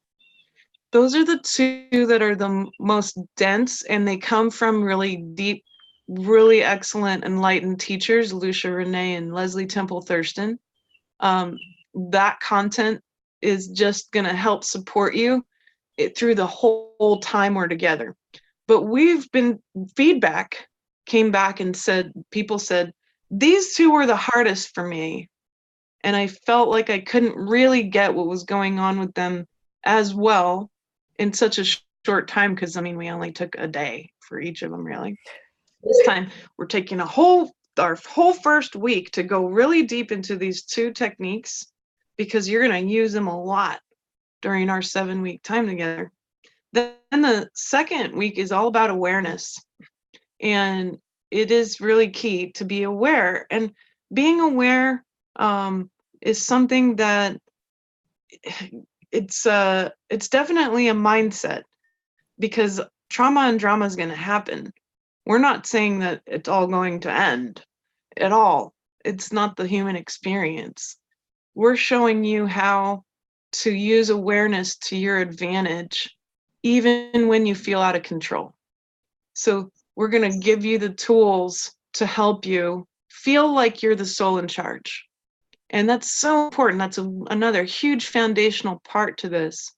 Those are the two that are the most dense, and they come from really deep, really excellent, enlightened teachers, Lucia Renee and Leslie Temple Thurston. That content is just going to help support you through the whole time we're together. But feedback came back and people said, these two were the hardest for me. And I felt like I couldn't really get what was going on with them as well in such a short time, because we only took a day for each of them, really. This time we're taking our whole first week to go really deep into these two techniques, because you're going to use them a lot during our 7-week time together. Then the second week is all about awareness, and it is really key to be aware. And being aware is something that it's definitely a mindset, because trauma and drama is going to happen. We're not saying that it's all going to end at all. It's not the human experience. We're showing you how to use awareness to your advantage, even when you feel out of control. So we're going to give you the tools to help you feel like you're the soul in charge. And that's so important. That's another huge foundational part to this.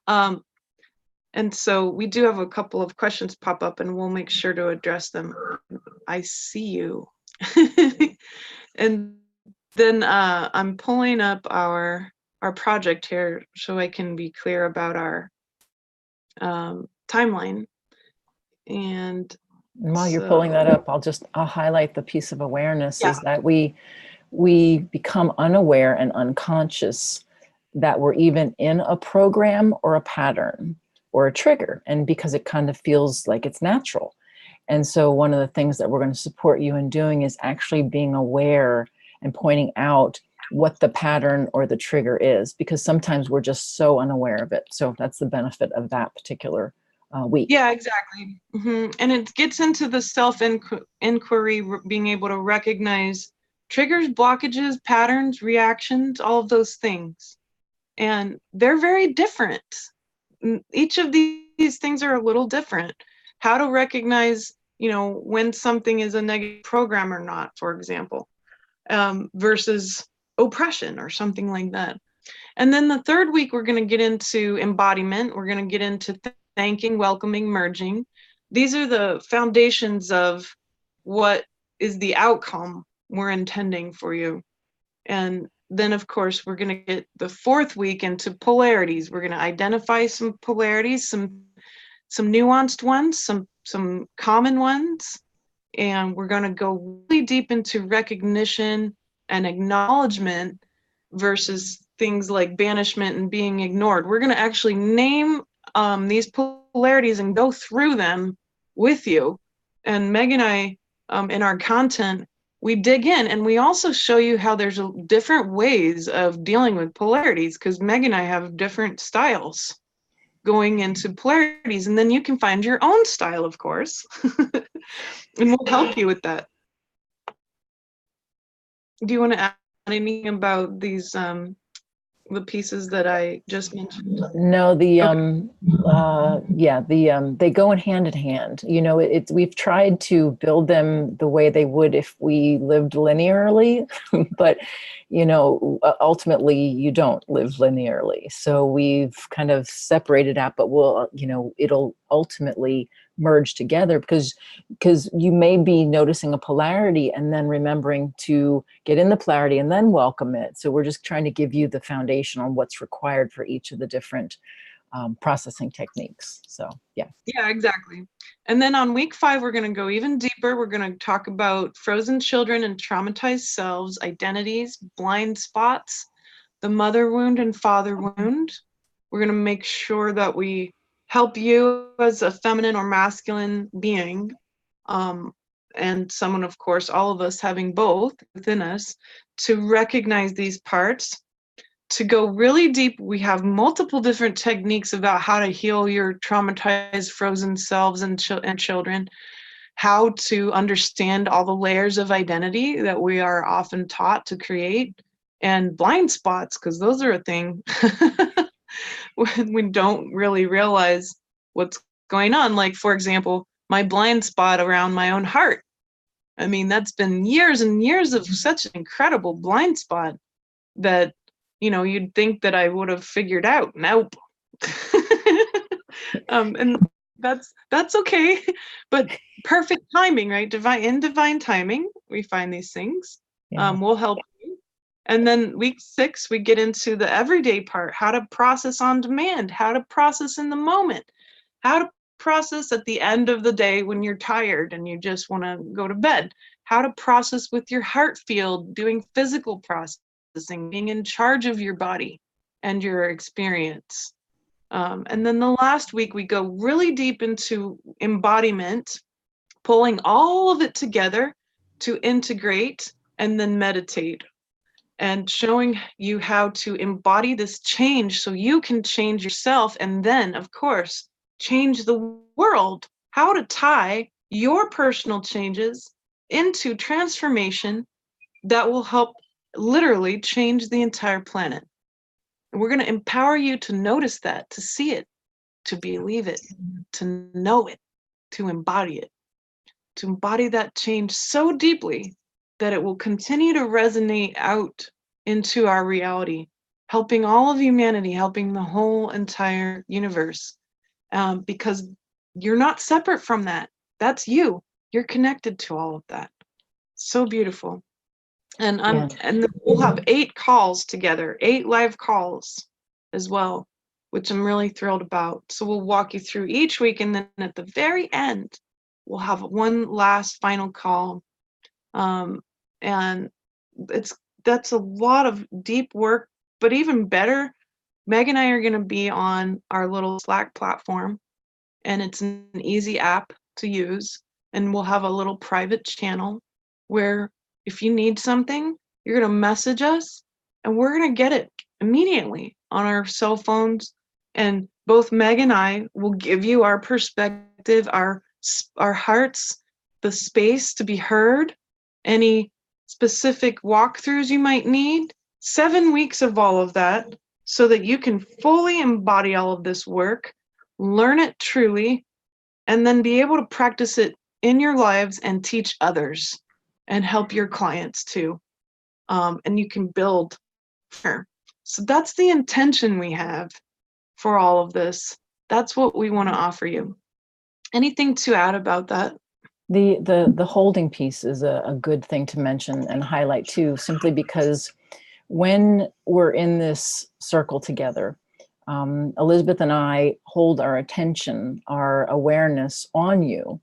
And so we do have a couple of questions pop up, and we'll make sure to address them. I see you. And then I'm pulling up our project here so I can be clear about our timeline. And while you're pulling that up, I'll highlight the piece of awareness is that we become unaware and unconscious that we're even in a program or a pattern or a trigger, and because it kind of feels like it's natural. And so one of the things that we're going to support you in doing is actually being aware and pointing out what the pattern or the trigger is, because sometimes we're just so unaware of it. So that's the benefit of that particular week. Yeah, exactly. Mm-hmm. And it gets into the self-inquiry, being able to recognize triggers, blockages, patterns, reactions, all of those things. And they're very different. Each of these things are a little different. How to recognize, when something is a negative program or not, for example, versus oppression or something like that. And then the third week, we're going to get into embodiment. We're going to get into thanking, welcoming, merging. These are the foundations of what is the outcome we're intending for you. And then, of course, we're going to get the fourth week into polarities. We're going to identify some polarities, some nuanced ones, some common ones. And we're going to go really deep into recognition and acknowledgement versus things like banishment and being ignored. We're going to actually name these polarities and go through them with you. And Meg and I, in our content, we dig in, and we also show you how there's different ways of dealing with polarities, because Meg and I have different styles going into polarities, and then you can find your own style, of course, and we'll help you with that. Do you want to add anything about these the pieces that I just mentioned? No, they go in hand in hand. We've tried to build them the way they would if we lived linearly, but ultimately you don't live linearly. So we've kind of separated out, but it'll ultimately merge together, because you may be noticing a polarity and then remembering to get in the polarity and then welcome it. So we're just trying to give you the foundation on what's required for each of the different processing techniques. So yeah. Yeah, exactly. And then on week 5, we're going to go even deeper. We're going to talk about frozen children and traumatized selves, identities, blind spots, the mother wound and father wound. We're going to make sure that we help you as a feminine or masculine being, and someone, of course, all of us having both within us, to recognize these parts. To go really deep, we have multiple different techniques about how to heal your traumatized frozen selves and children, how to understand all the layers of identity that we are often taught to create, and blind spots, because those are a thing. When we don't really realize what's going on. Like, for example, my blind spot around my own heart. I mean, that's been years and years of such an incredible blind spot that, you'd think that I would have figured out. Nope. And that's okay, but perfect timing, right? Divine timing, we find these things. Yeah. Will help you. And then week 6, we get into the everyday part, how to process on demand, how to process in the moment, how to process at the end of the day when you're tired and you just want to go to bed, how to process with your heart field, doing physical processing, being in charge of your body and your experience. And then the last week, we go really deep into embodiment, pulling all of it together to integrate and then meditate, and showing you how to embody this change so you can change yourself, and then, of course, change the world. How to tie your personal changes into transformation that will help literally change the entire planet. And we're going to empower you to notice that, to see it, to believe it, to know it, to embody that change so deeply that it will continue to resonate out into our reality, helping all of humanity, helping the whole entire universe. Because you're not separate from that. That's you. You're connected to all of that. So beautiful. And Yeah. and we'll have 8 calls together, 8 live calls as well, which I'm really thrilled about. So we'll walk you through each week, and then at the very end, we'll have one last final call. And that's a lot of deep work, but even better, Meg and I are going to be on our little Slack platform, and it's an easy app to use, and we'll have a little private channel where if you need something, you're going to message us and we're going to get it immediately on our cell phones. And both Meg and I will give you our perspective, our hearts, the space to be heard, any specific walkthroughs you might need, 7 weeks of all of that, so that you can fully embody all of this work, learn it truly, and then be able to practice it in your lives and teach others and help your clients too. And you can build her. So that's the intention we have for all of this. That's what we want to offer you. Anything to add about that? The holding piece is a good thing to mention and highlight too, simply because when we're in this circle together, Elizabeth and I hold our attention, our awareness on you.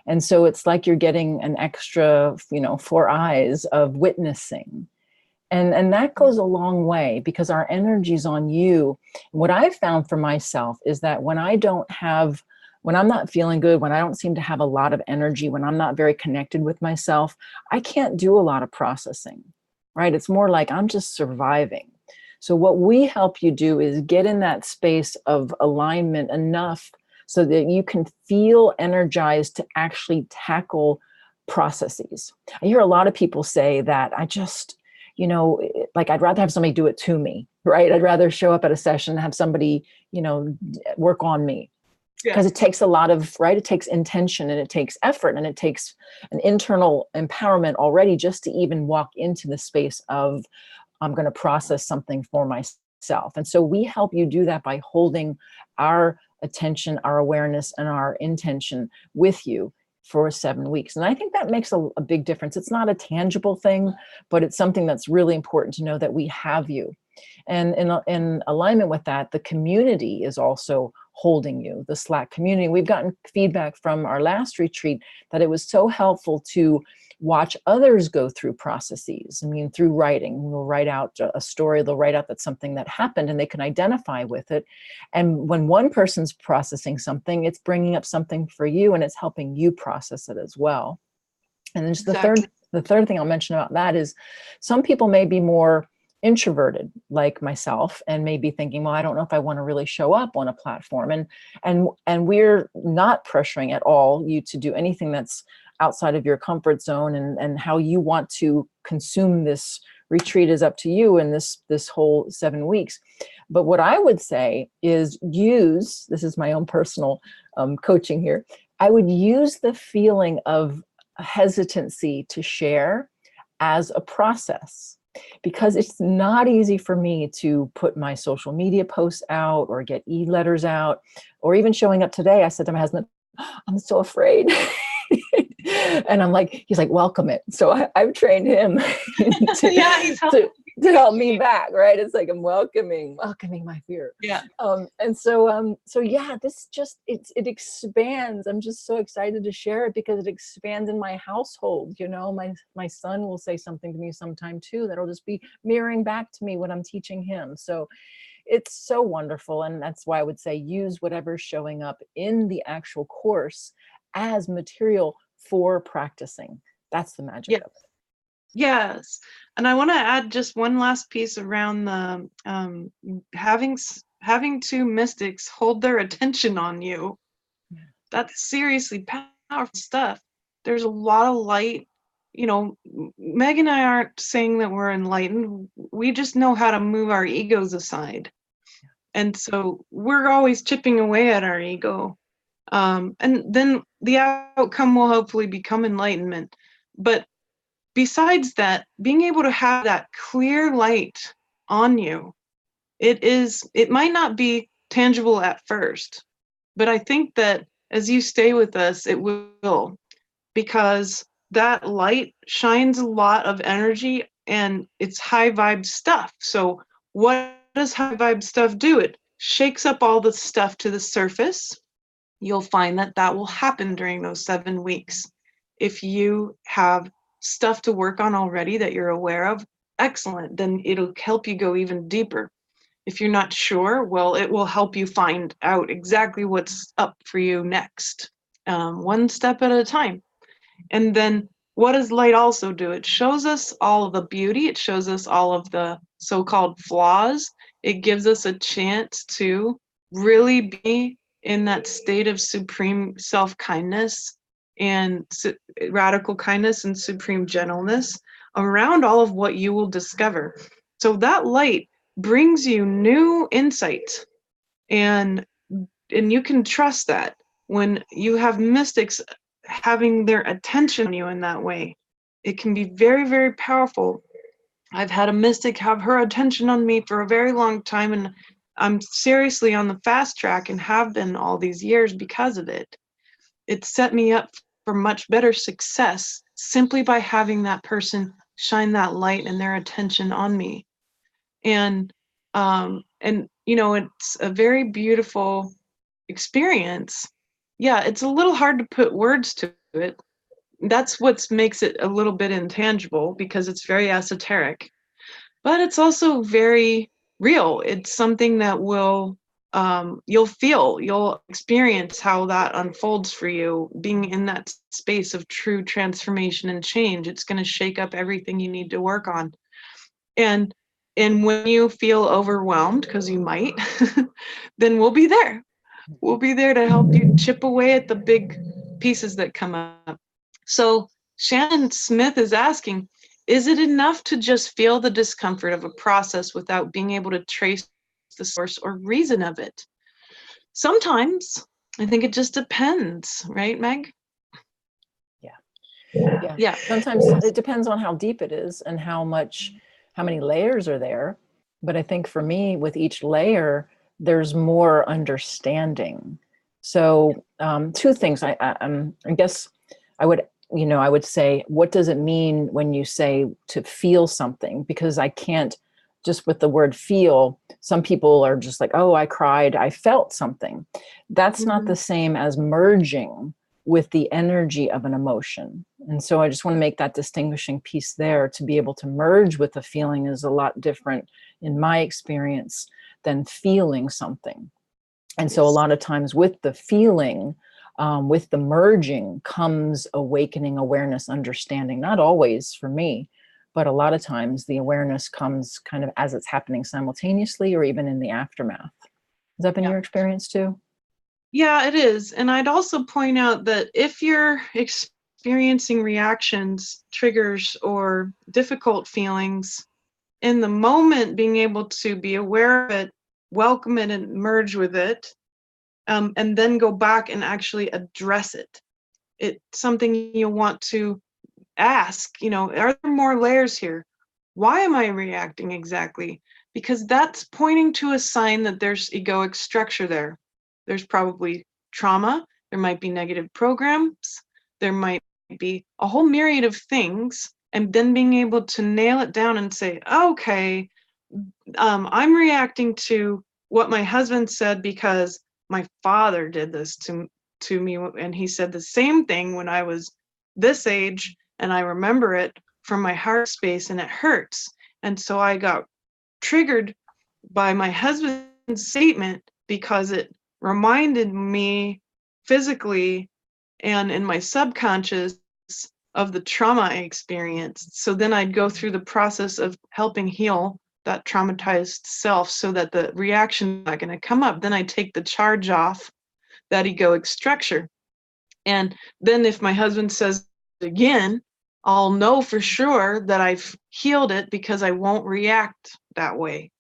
And so it's like you're getting an extra, 4 eyes of witnessing. And that goes a long way because our energy's on you. What I've found for myself is that when I'm not feeling good, when I don't seem to have a lot of energy, when I'm not very connected with myself, I can't do a lot of processing, right? It's more like I'm just surviving. So what we help you do is get in that space of alignment enough so that you can feel energized to actually tackle processes. I hear a lot of people say that I just, I'd rather have somebody do it to me, right? I'd rather show up at a session and have somebody, work on me. Because it takes a lot of, right? It takes intention and it takes effort and it takes an internal empowerment already just to even walk into the space of, I'm going to process something for myself. And so we help you do that by holding our attention, our awareness, and our intention with you for 7 weeks. And I think that makes a big difference. It's not a tangible thing, but it's something that's really important to know that we have you. And in alignment with that, the community is also holding you, the Slack community. We've gotten feedback from our last retreat that it was so helpful to watch others go through processes. I mean, through writing, we'll write out a story, they'll write out that's something that happened and they can identify with it. And when one person's processing something, it's bringing up something for you and it's helping you process it as well. And then just Exactly. the third thing I'll mention about that is some people may be more introverted like myself and may be thinking, well, I don't know if I want to really show up on a platform. And we're not pressuring at all you to do anything that's outside of your comfort zone, and how you want to consume this retreat is up to you in this whole 7 weeks. But what I would say is this is my own personal coaching here, I would use the feeling of hesitancy to share as a process, because it's not easy for me to put my social media posts out or get e-letters out, or even showing up today. I said to my husband, I'm so afraid. And I'm like, he's like, welcome it. So I've trained him to help me back, right? It's like I'm welcoming my fear. Yeah. And so yeah, this just it expands. I'm just so excited to share it because it expands in my household. You know, my son will say something to me sometime too that'll just be mirroring back to me what I'm teaching him. So it's so wonderful. And that's why I would say use whatever's showing up in the actual course as material for practicing. That's the magic of it. Yes. And I want to add just one last piece around the having two mystics hold their attention on you. Yeah. That's seriously powerful stuff. There's a lot of light. You know, Meg and I aren't saying that we're enlightened. We just know how to move our egos aside. And so we're always chipping away at our ego. And then the outcome will hopefully become enlightenment. But besides that, being able to have that clear light on you, it might not be tangible at first, but I think that as you stay with us, it will, because that light shines a lot of energy and it's high vibe stuff. So what does high vibe stuff do? It shakes up all the stuff to the surface. You'll find that will happen during those 7 weeks. If you have stuff to work on already that you're aware of, excellent, then it'll help you go even deeper. If you're not sure, well, it will help you find out exactly what's up for you next, one step at a time. And then what does light also do? It shows us all of the beauty. It shows us all of the so-called flaws. It gives us a chance to really be in that state of supreme self-kindness and radical kindness and supreme gentleness around all of what you will discover. So that light brings you new insights, and you can trust that when you have mystics having their attention on you in that way. It can be very, very powerful. I've had a mystic have her attention on me for a very long time, and I'm seriously on the fast track and have been all these years because of it. It set me up for much better success simply by having that person shine that light and their attention on me. And you know, it's a very beautiful experience. Yeah, it's a little hard to put words to it. That's what makes it a little bit intangible, because it's very esoteric, but it's also very real. It's something that you'll experience how that unfolds for you, being in that space of true transformation and change. It's going to shake up everything you need to work on. And when you feel overwhelmed, because you might, then we'll be there. We'll be there to help you chip away at the big pieces that come up. So Shannon Smith is asking, is it enough to just feel the discomfort of a process without being able to trace the source or reason of it? Sometimes. I think it just depends, right, Meg? Yeah. Sometimes it depends on how deep it is and how many layers are there. But I think for me, with each layer, there's more understanding. So two things. I guess I would, I would say, what does it mean when you say to feel something? Because I can't just with the word feel, some people are just like, oh, I cried, I felt something. That's not the same as merging with the energy of an emotion. And so I just want to make that distinguishing piece there. To be able to merge with a feeling is a lot different in my experience than feeling something. And so a lot of times with the feeling, with the merging comes awakening, awareness, understanding. Not always for me, but a lot of times the awareness comes kind of as it's happening simultaneously or even in the aftermath. Has that been your experience too? Yeah, it is. And I'd also point out that if you're experiencing reactions, triggers, or difficult feelings, in the moment, being able to be aware of it, welcome it, and merge with it, and then go back and actually address it. It's something you'll want to ask, are there more layers here? Why am I reacting exactly? Because that's pointing to a sign that there's egoic structure there. There's probably trauma, there might be negative programs, there might be a whole myriad of things, and then being able to nail it down and say, okay, I'm reacting to what my husband said because my father did this to me, and he said the same thing when I was this age, and I remember it from my heart space, and it hurts. And so I got triggered by my husband's statement because it reminded me physically and in my subconscious of the trauma I experienced. So then I'd go through the process of helping heal that traumatized self so that the reaction is not going to come up. Then I take the charge off that egoic structure. And then if my husband says it again, I'll know for sure that I've healed it because I won't react that way.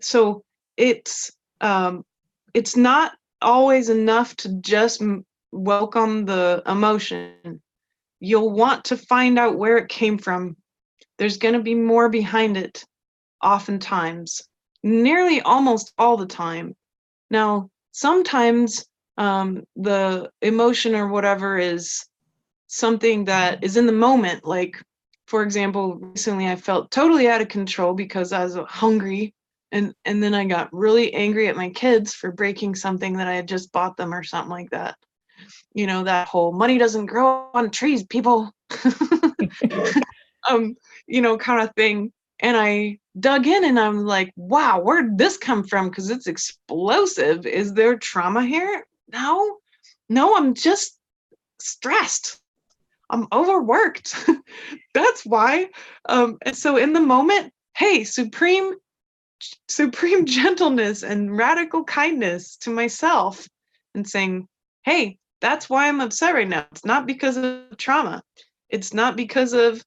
So it's not always enough to just welcome the emotion. You'll want to find out where it came from. There's going to be more behind it, oftentimes, nearly almost all the time. Now, sometimes the emotion or whatever is something that is in the moment. Like, for example, recently I felt totally out of control because I was hungry, and then I got really angry at my kids for breaking something that I had just bought them or something like that. That whole money doesn't grow on trees, people. Kind of thing. And I dug in and I'm like, wow, where'd this come from? Because it's explosive. Is there trauma here? No, I'm just stressed. I'm overworked. That's why. And so in the moment, hey, supreme gentleness and radical kindness to myself, and saying, hey, that's why I'm upset right now. It's not because of trauma. It's not because of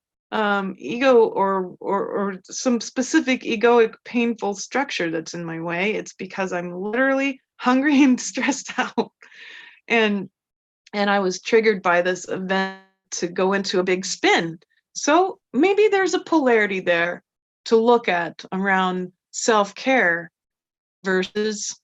ego or some specific egoic painful structure that's in my way. It's because I'm literally hungry and stressed out. And I was triggered by this event to go into a big spin. So maybe there's a polarity there to look at around self-care versus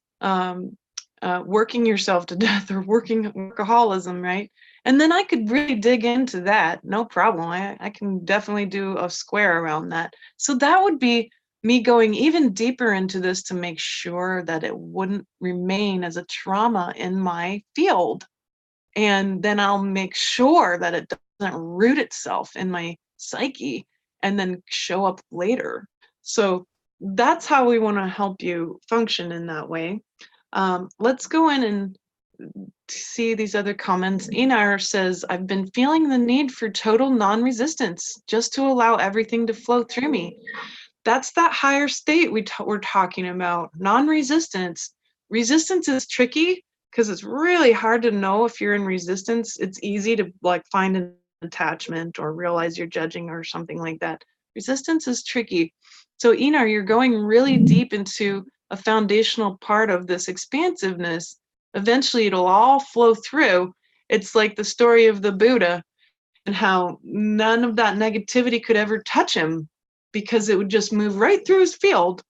working yourself to death or workaholism, right? And then I could really dig into that, no problem. I can definitely do a square around that. So that would be me going even deeper into this to make sure that it wouldn't remain as a trauma in my field. And then I'll make sure that it doesn't root itself in my psyche and then show up later. So that's how we want to help you function in that way. Let's go in and see these other comments. Einar says, I've been feeling the need for total non-resistance, just to allow everything to flow through me. That's that higher state we're talking about, non-resistance. Resistance is tricky because it's really hard to know if you're in resistance. It's easy to find an attachment or realize you're judging or something like that. Resistance is tricky. So Einar, you're going really deep into a foundational part of this expansiveness. Eventually it'll all flow through. It's like the story of the Buddha and how none of that negativity could ever touch him because it would just move right through his field.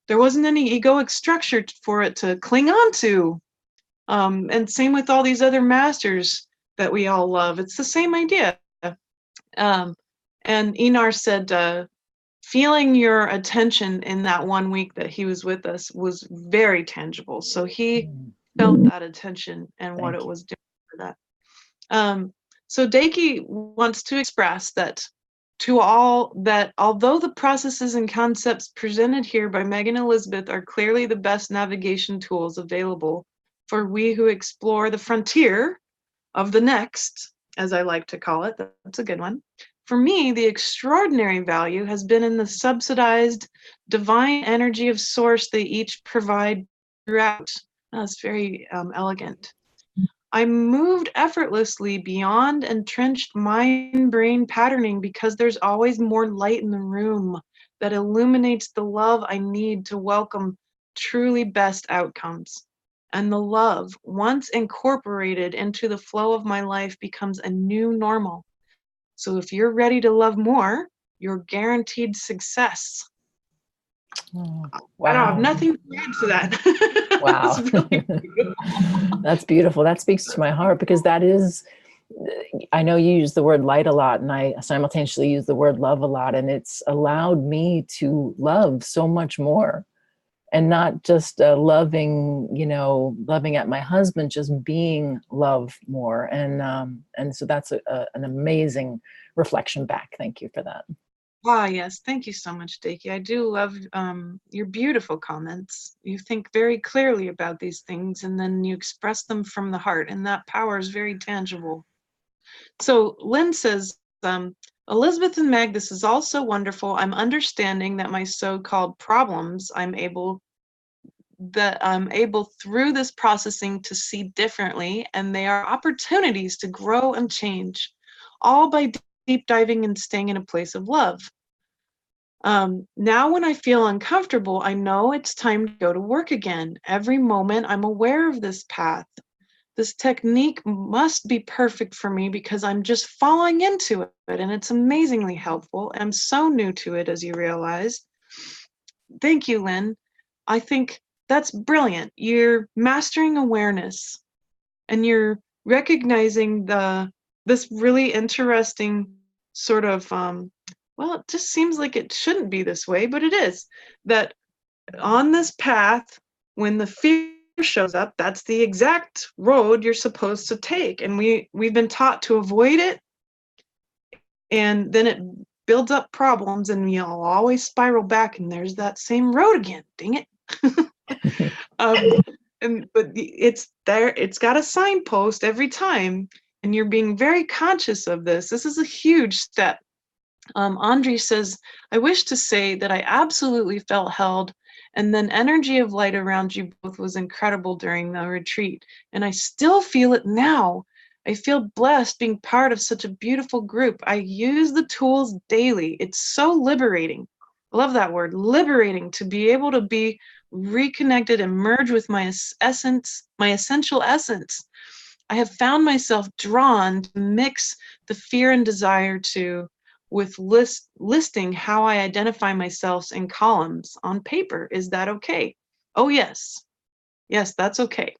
There wasn't any egoic structure for it to cling on to. And same with all these other masters that we all love. It's the same idea. Um, and Enar said, feeling your attention in that 1 week that he was with us was very tangible. So he felt that attention and what it was doing for that. So Daki wants to express that to all, that although the processes and concepts presented here by Meg and Elizabeth are clearly the best navigation tools available for we who explore the frontier of the next, as I like to call it, that's a good one. For me, the extraordinary value has been in the subsidized divine energy of source they each provide throughout. That's very elegant. I moved effortlessly beyond entrenched mind-brain patterning because there's always more light in the room that illuminates the love I need to welcome truly best outcomes. And the love, once incorporated into the flow of my life, becomes a new normal. So if you're ready to love more, you're guaranteed success. Oh, I don't have wow. nothing to add to that. Wow. It's really beautiful. That's beautiful. That speaks to my heart, because that is, I know you use the word light a lot, and I simultaneously use the word love a lot, and it's allowed me to love so much more, and not just loving, loving at my husband, just being love more. And so that's an amazing reflection back. Thank you for that. Ah, yes. Thank you so much, Daki. I do love your beautiful comments. You think very clearly about these things, and then you express them from the heart, and that power is very tangible. So Lynn says, Elizabeth and Meg, this is also wonderful. I'm understanding that my so-called problems, I'm able through this processing to see differently, and they are opportunities to grow and change, all by deep diving and staying in a place of love. Now when I feel uncomfortable, I know it's time to go to work again. Every moment I'm aware of this path. This technique must be perfect for me because I'm just falling into it, and it's amazingly helpful. I'm so new to it, as you realize. Thank you, Lynn. I think that's brilliant. You're mastering awareness, and you're recognizing this really interesting sort of well, it just seems like it shouldn't be this way, but it is. That on this path, when the fear shows up, that's the exact road you're supposed to take. And we've been taught to avoid it, and then it builds up problems, and you'll always spiral back, and there's that same road again. Dang it. But it's there, it's got a signpost every time, and you're being very conscious of this. This is a huge step. Andre says, I wish to say that I absolutely felt held, and then energy of light around you both was incredible during the retreat, and I still feel it now. I feel blessed being part of such a beautiful group. I use the tools daily. It's so liberating. I love that word, liberating, to be able to be reconnected and merge with my essence, my essential essence. I have found myself drawn to mix the fear and desire with listing how I identify myself in columns on paper. Is that okay? Oh, yes. Yes, that's okay.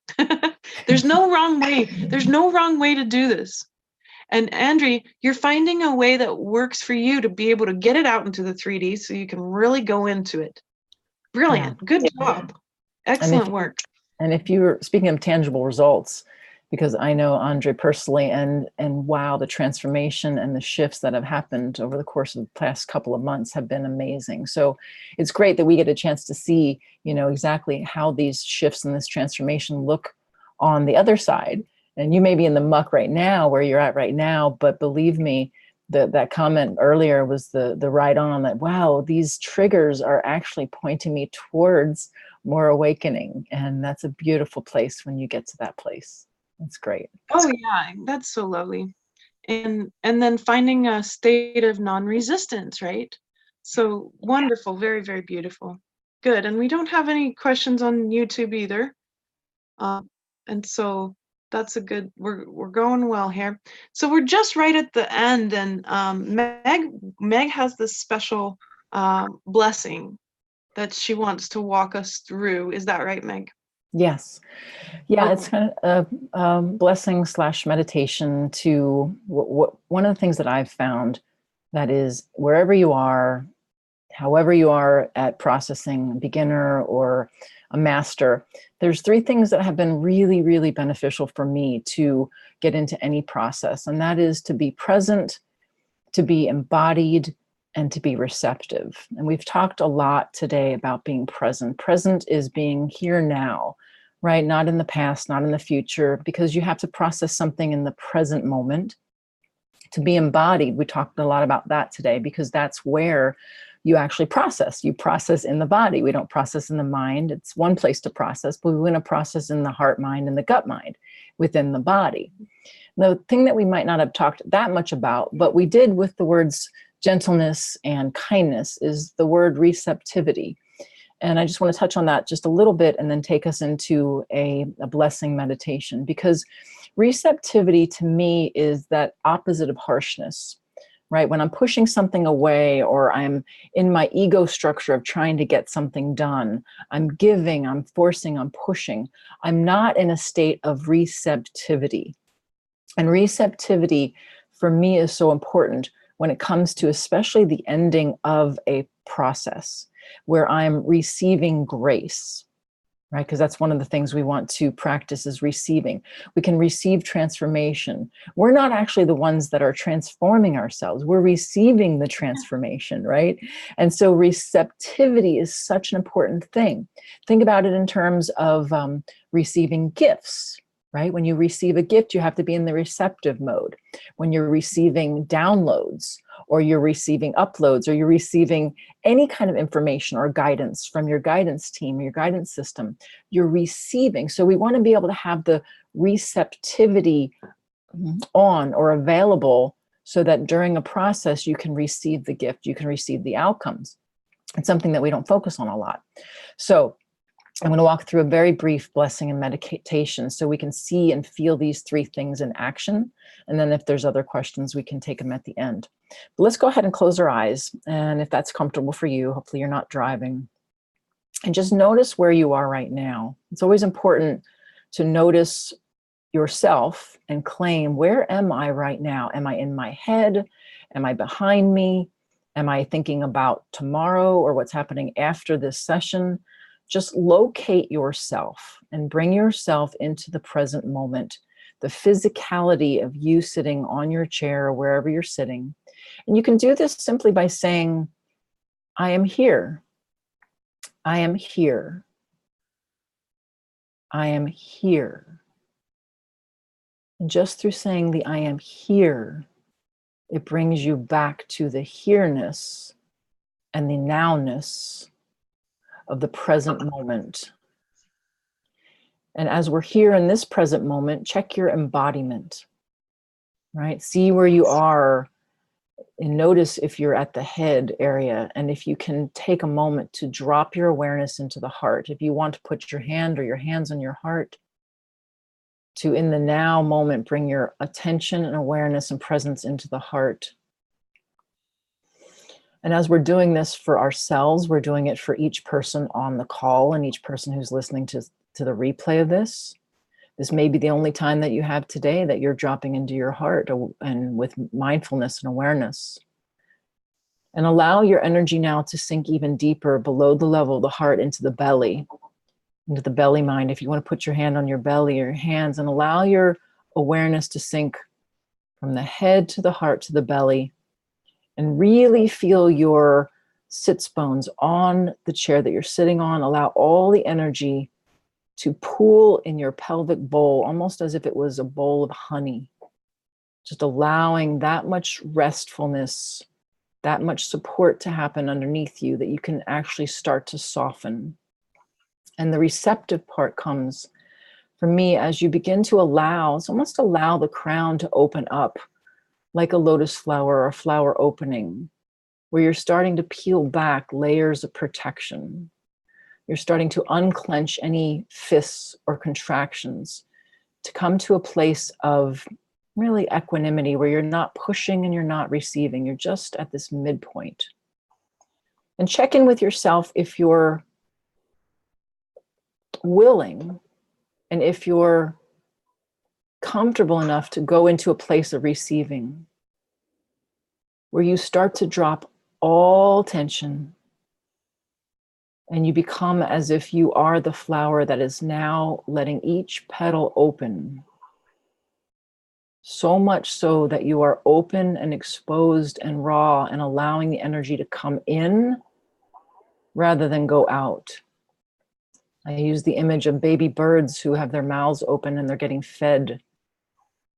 There's no wrong way. There's no wrong way to do this. And Andre, you're finding a way that works for you to be able to get it out into the 3D so you can really go into it. Brilliant. Good job. Excellent work. And if you were speaking of tangible results, because I know Andre personally, and wow, the transformation and the shifts that have happened over the course of the past couple of months have been amazing. So it's great that we get a chance to see, exactly how these shifts and this transformation look on the other side. And you may be in the muck right now where you're at right now, but believe me, that comment earlier was the right on, that, wow, these triggers are actually pointing me towards more awakening. And that's a beautiful place when you get to that place. That's great. Oh yeah, that's so lovely. And then finding a state of non-resistance, right? So wonderful, very, very beautiful. Good. And we don't have any questions on YouTube either. And so that's a good, we're going well here. So we're just right at the end, and Meg has this special blessing that she wants to walk us through. Is that right, Meg? Yes. Yeah, Okay. it's kind of a blessing slash meditation to one of the things that I've found that is wherever you are, however you are at processing, a beginner or a master, there's three things that have been really, really beneficial for me to get into any process. And that is to be present, to be embodied, and to be receptive. And we've talked a lot today about being present. Present is being here now, right? Not in the past, not in the future, because you have to process something in the present moment. To be embodied, we talked a lot about that today, because that's where you actually process. You process in the body. We don't process in the mind. It's one place to process, but we want to process in the heart, mind, and the gut mind within the body. The thing that we might not have talked that much about, but we did with the words gentleness and kindness, is the word receptivity. And I just want to touch on that just a little bit and then take us into a blessing meditation, because receptivity to me is that opposite of harshness, right? When I'm pushing something away, or I'm in my ego structure of trying to get something done, I'm giving, I'm forcing, I'm pushing, I'm not in a state of receptivity. And receptivity for me is so important when it comes to especially the ending of a process where I'm receiving grace, right? Because that's one of the things we want to practice is receiving. We can receive transformation. We're not actually the ones that are transforming ourselves. We're receiving the transformation, right? And so receptivity is such an important thing. Think about it in terms of receiving gifts, right? When you receive a gift, you have to be in the receptive mode. When you're receiving downloads, or you're receiving uploads, or you're receiving any kind of information or guidance from your guidance team, your guidance system, you're receiving. So we want to be able to have the receptivity on or available so that during a process, you can receive the gift, you can receive the outcomes. It's something that we don't focus on a lot. So I'm going to walk through a very brief blessing and meditation so we can see and feel these three things in action. And then if there's other questions, we can take them at the end. But let's go ahead and close our eyes. And if that's comfortable for you, hopefully you're not driving. And just notice where you are right now. It's always important to notice yourself and claim, where am I right now? Am I in my head? Am I behind me? Am I thinking about tomorrow or what's happening after this session? Just locate yourself and bring yourself into the present moment, the physicality of you sitting on your chair or wherever you're sitting. And you can do this simply by saying, I am here. I am here. I am here. And just through saying the I am here, it brings you back to the here-ness and the now-ness of the present moment. And as we're here in this present moment, check your embodiment, right? See where you are and notice if you're at the head area. And if you can take a moment to drop your awareness into the heart. If you want to put your hand or your hands on your heart, to in the now moment, bring your attention and awareness and presence into the heart. And as we're doing this for ourselves, we're doing it for each person on the call and each person who's listening to the replay of this. This may be the only time that you have today that you're dropping into your heart and with mindfulness and awareness. And allow your energy now to sink even deeper below the level of the heart into the belly, into the belly mind. If you want to put your hand on your belly or your hands, and allow your awareness to sink from the head to the heart to the belly, and really feel your sits bones on the chair that you're sitting on. Allow all the energy to pool in your pelvic bowl, almost as if it was a bowl of honey. Just allowing that much restfulness, that much support to happen underneath you, that you can actually start to soften. And the receptive part comes for me as you begin to allow, it's almost allow the crown to open up like a lotus flower or a flower opening, where you're starting to peel back layers of protection. You're starting to unclench any fists or contractions to come to a place of really equanimity, where you're not pushing and you're not receiving. You're just at this midpoint. And check in with yourself if you're willing and if you're comfortable enough to go into a place of receiving, where you start to drop all tension and you become as if you are the flower that is now letting each petal open. So much so that you are open and exposed and raw and allowing the energy to come in rather than go out. I use the image of baby birds who have their mouths open and they're getting fed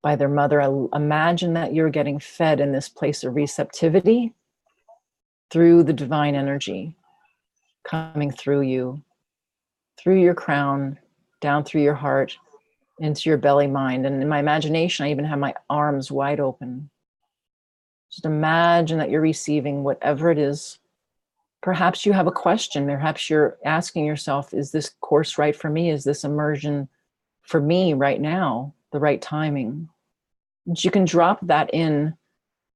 by their mother. I imagine that you're getting fed in this place of receptivity through the divine energy coming through you, through your crown, down through your heart, into your belly mind. And in my imagination, I even have my arms wide open. Just imagine that you're receiving whatever it is. Perhaps you have a question. Perhaps you're asking yourself, is this course right for me? Is this immersion for me right now, the right timing? And you can drop that in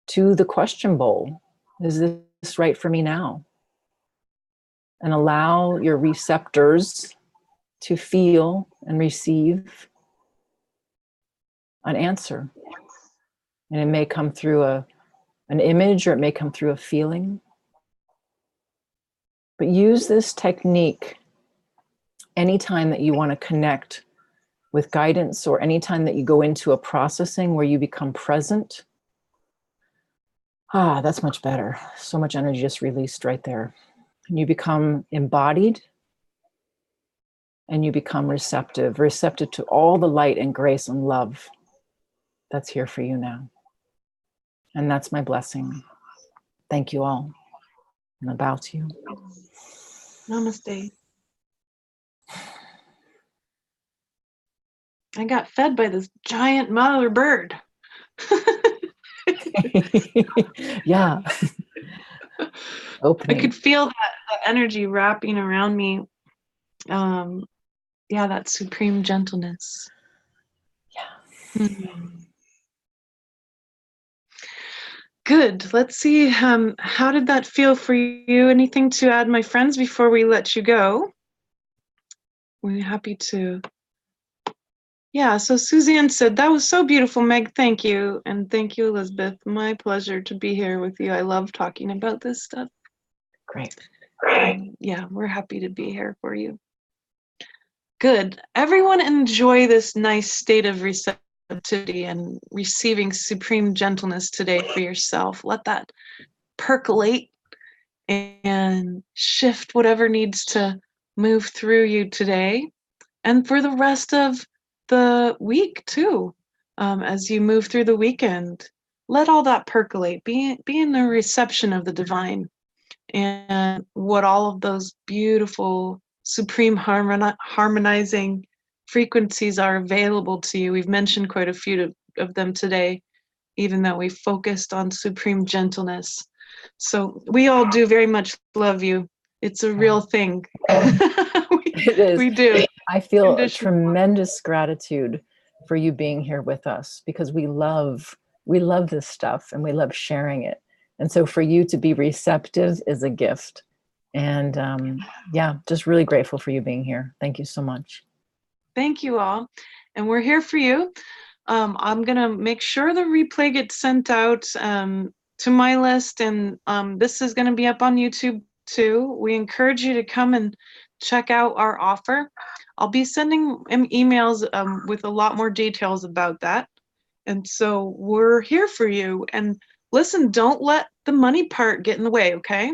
to the question bowl. Is this right for me now? And allow your receptors to feel and receive an answer. And it may come through an image, or it may come through a feeling. But use this technique anytime that you want to connect with guidance, or anytime that you go into a processing where you become present. That's much better. So much energy just released right there. And you become embodied, and you become receptive to all the light and grace and love that's here for you now. And that's my blessing. Thank you all. And I bow to you. Namaste. I got fed by this giant mother bird. Yeah. Opening. I could feel that energy wrapping around me. Yeah, that supreme gentleness. Yeah. Good. Let's see. How did that feel for you? Anything to add, my friends, before we let you go? We're happy to. Yeah, so Suzanne said, that was so beautiful, Meg. Thank you. And thank you, Elizabeth. My pleasure to be here with you. I love talking about this stuff. Great. Yeah, we're happy to be here for you. Good. Everyone enjoy this nice state of receptivity and receiving supreme gentleness today for yourself. Let that percolate and shift whatever needs to move through you today and for the rest of the week too. As you move through the weekend, let all that percolate, be in the reception of the divine and what all of those beautiful supreme harmonizing frequencies are available to you. We've mentioned quite a few of them today, even though we focused on supreme gentleness. So we all do very much love you. It's a real thing. It is. We do. I feel a tremendous gratitude for you being here with us, because we love this stuff and we love sharing it. And so for you to be receptive is a gift. And yeah, just really grateful for you being here. Thank you so much. Thank you all. And we're here for you. I'm going to make sure the replay gets sent out to my list. And this is going to be up on YouTube too. We encourage you to come and check out our offer. I'll be sending emails with a lot more details about that. And so we're here for you. And listen, don't let the money part get in the way, okay?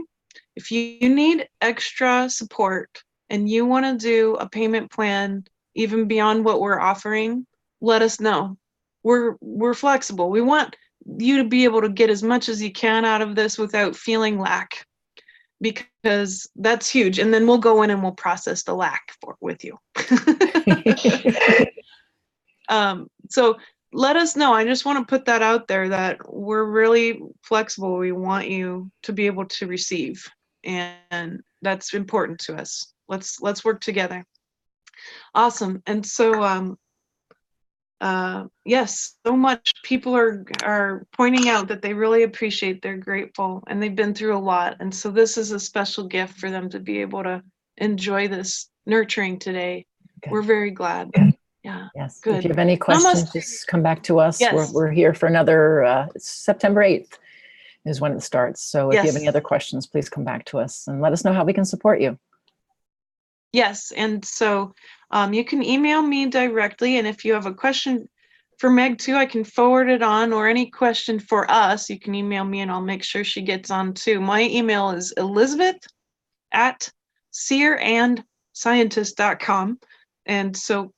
If you need extra support and you want to do a payment plan even beyond what we're offering, let us know. We're flexible. We want you to be able to get as much as you can out of this without feeling lack, because that's huge. And then we'll go in and we'll process the lack with you. So let us know. I just want to put that out there, that we're really flexible. We want you to be able to receive, and that's important to us. Let's work together. Awesome. And so yes, so much people are pointing out that they really appreciate, they're grateful, and they've been through a lot. And so this is a special gift for them to be able to enjoy this nurturing today. Good. We're very glad. Good. Yeah. Yes. Good. If you have any questions, Namaste. just come back to us. Yes. We're here for another, it's September 8th is when it starts. So if you have any Yes. other questions, please come back to us and let us know how we can support you. Yes. And so you can email me directly. And if you have a question for Meg too, I can forward it on, or any question for us, you can email me and I'll make sure she gets on too. My email is elizabeth@seerandscientist.com. And so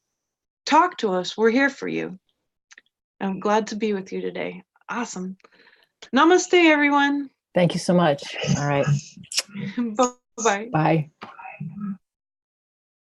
talk to us. We're here for you. I'm glad to be with you today. Awesome. Namaste, everyone. Thank you so much. All right. Bye-bye. Bye.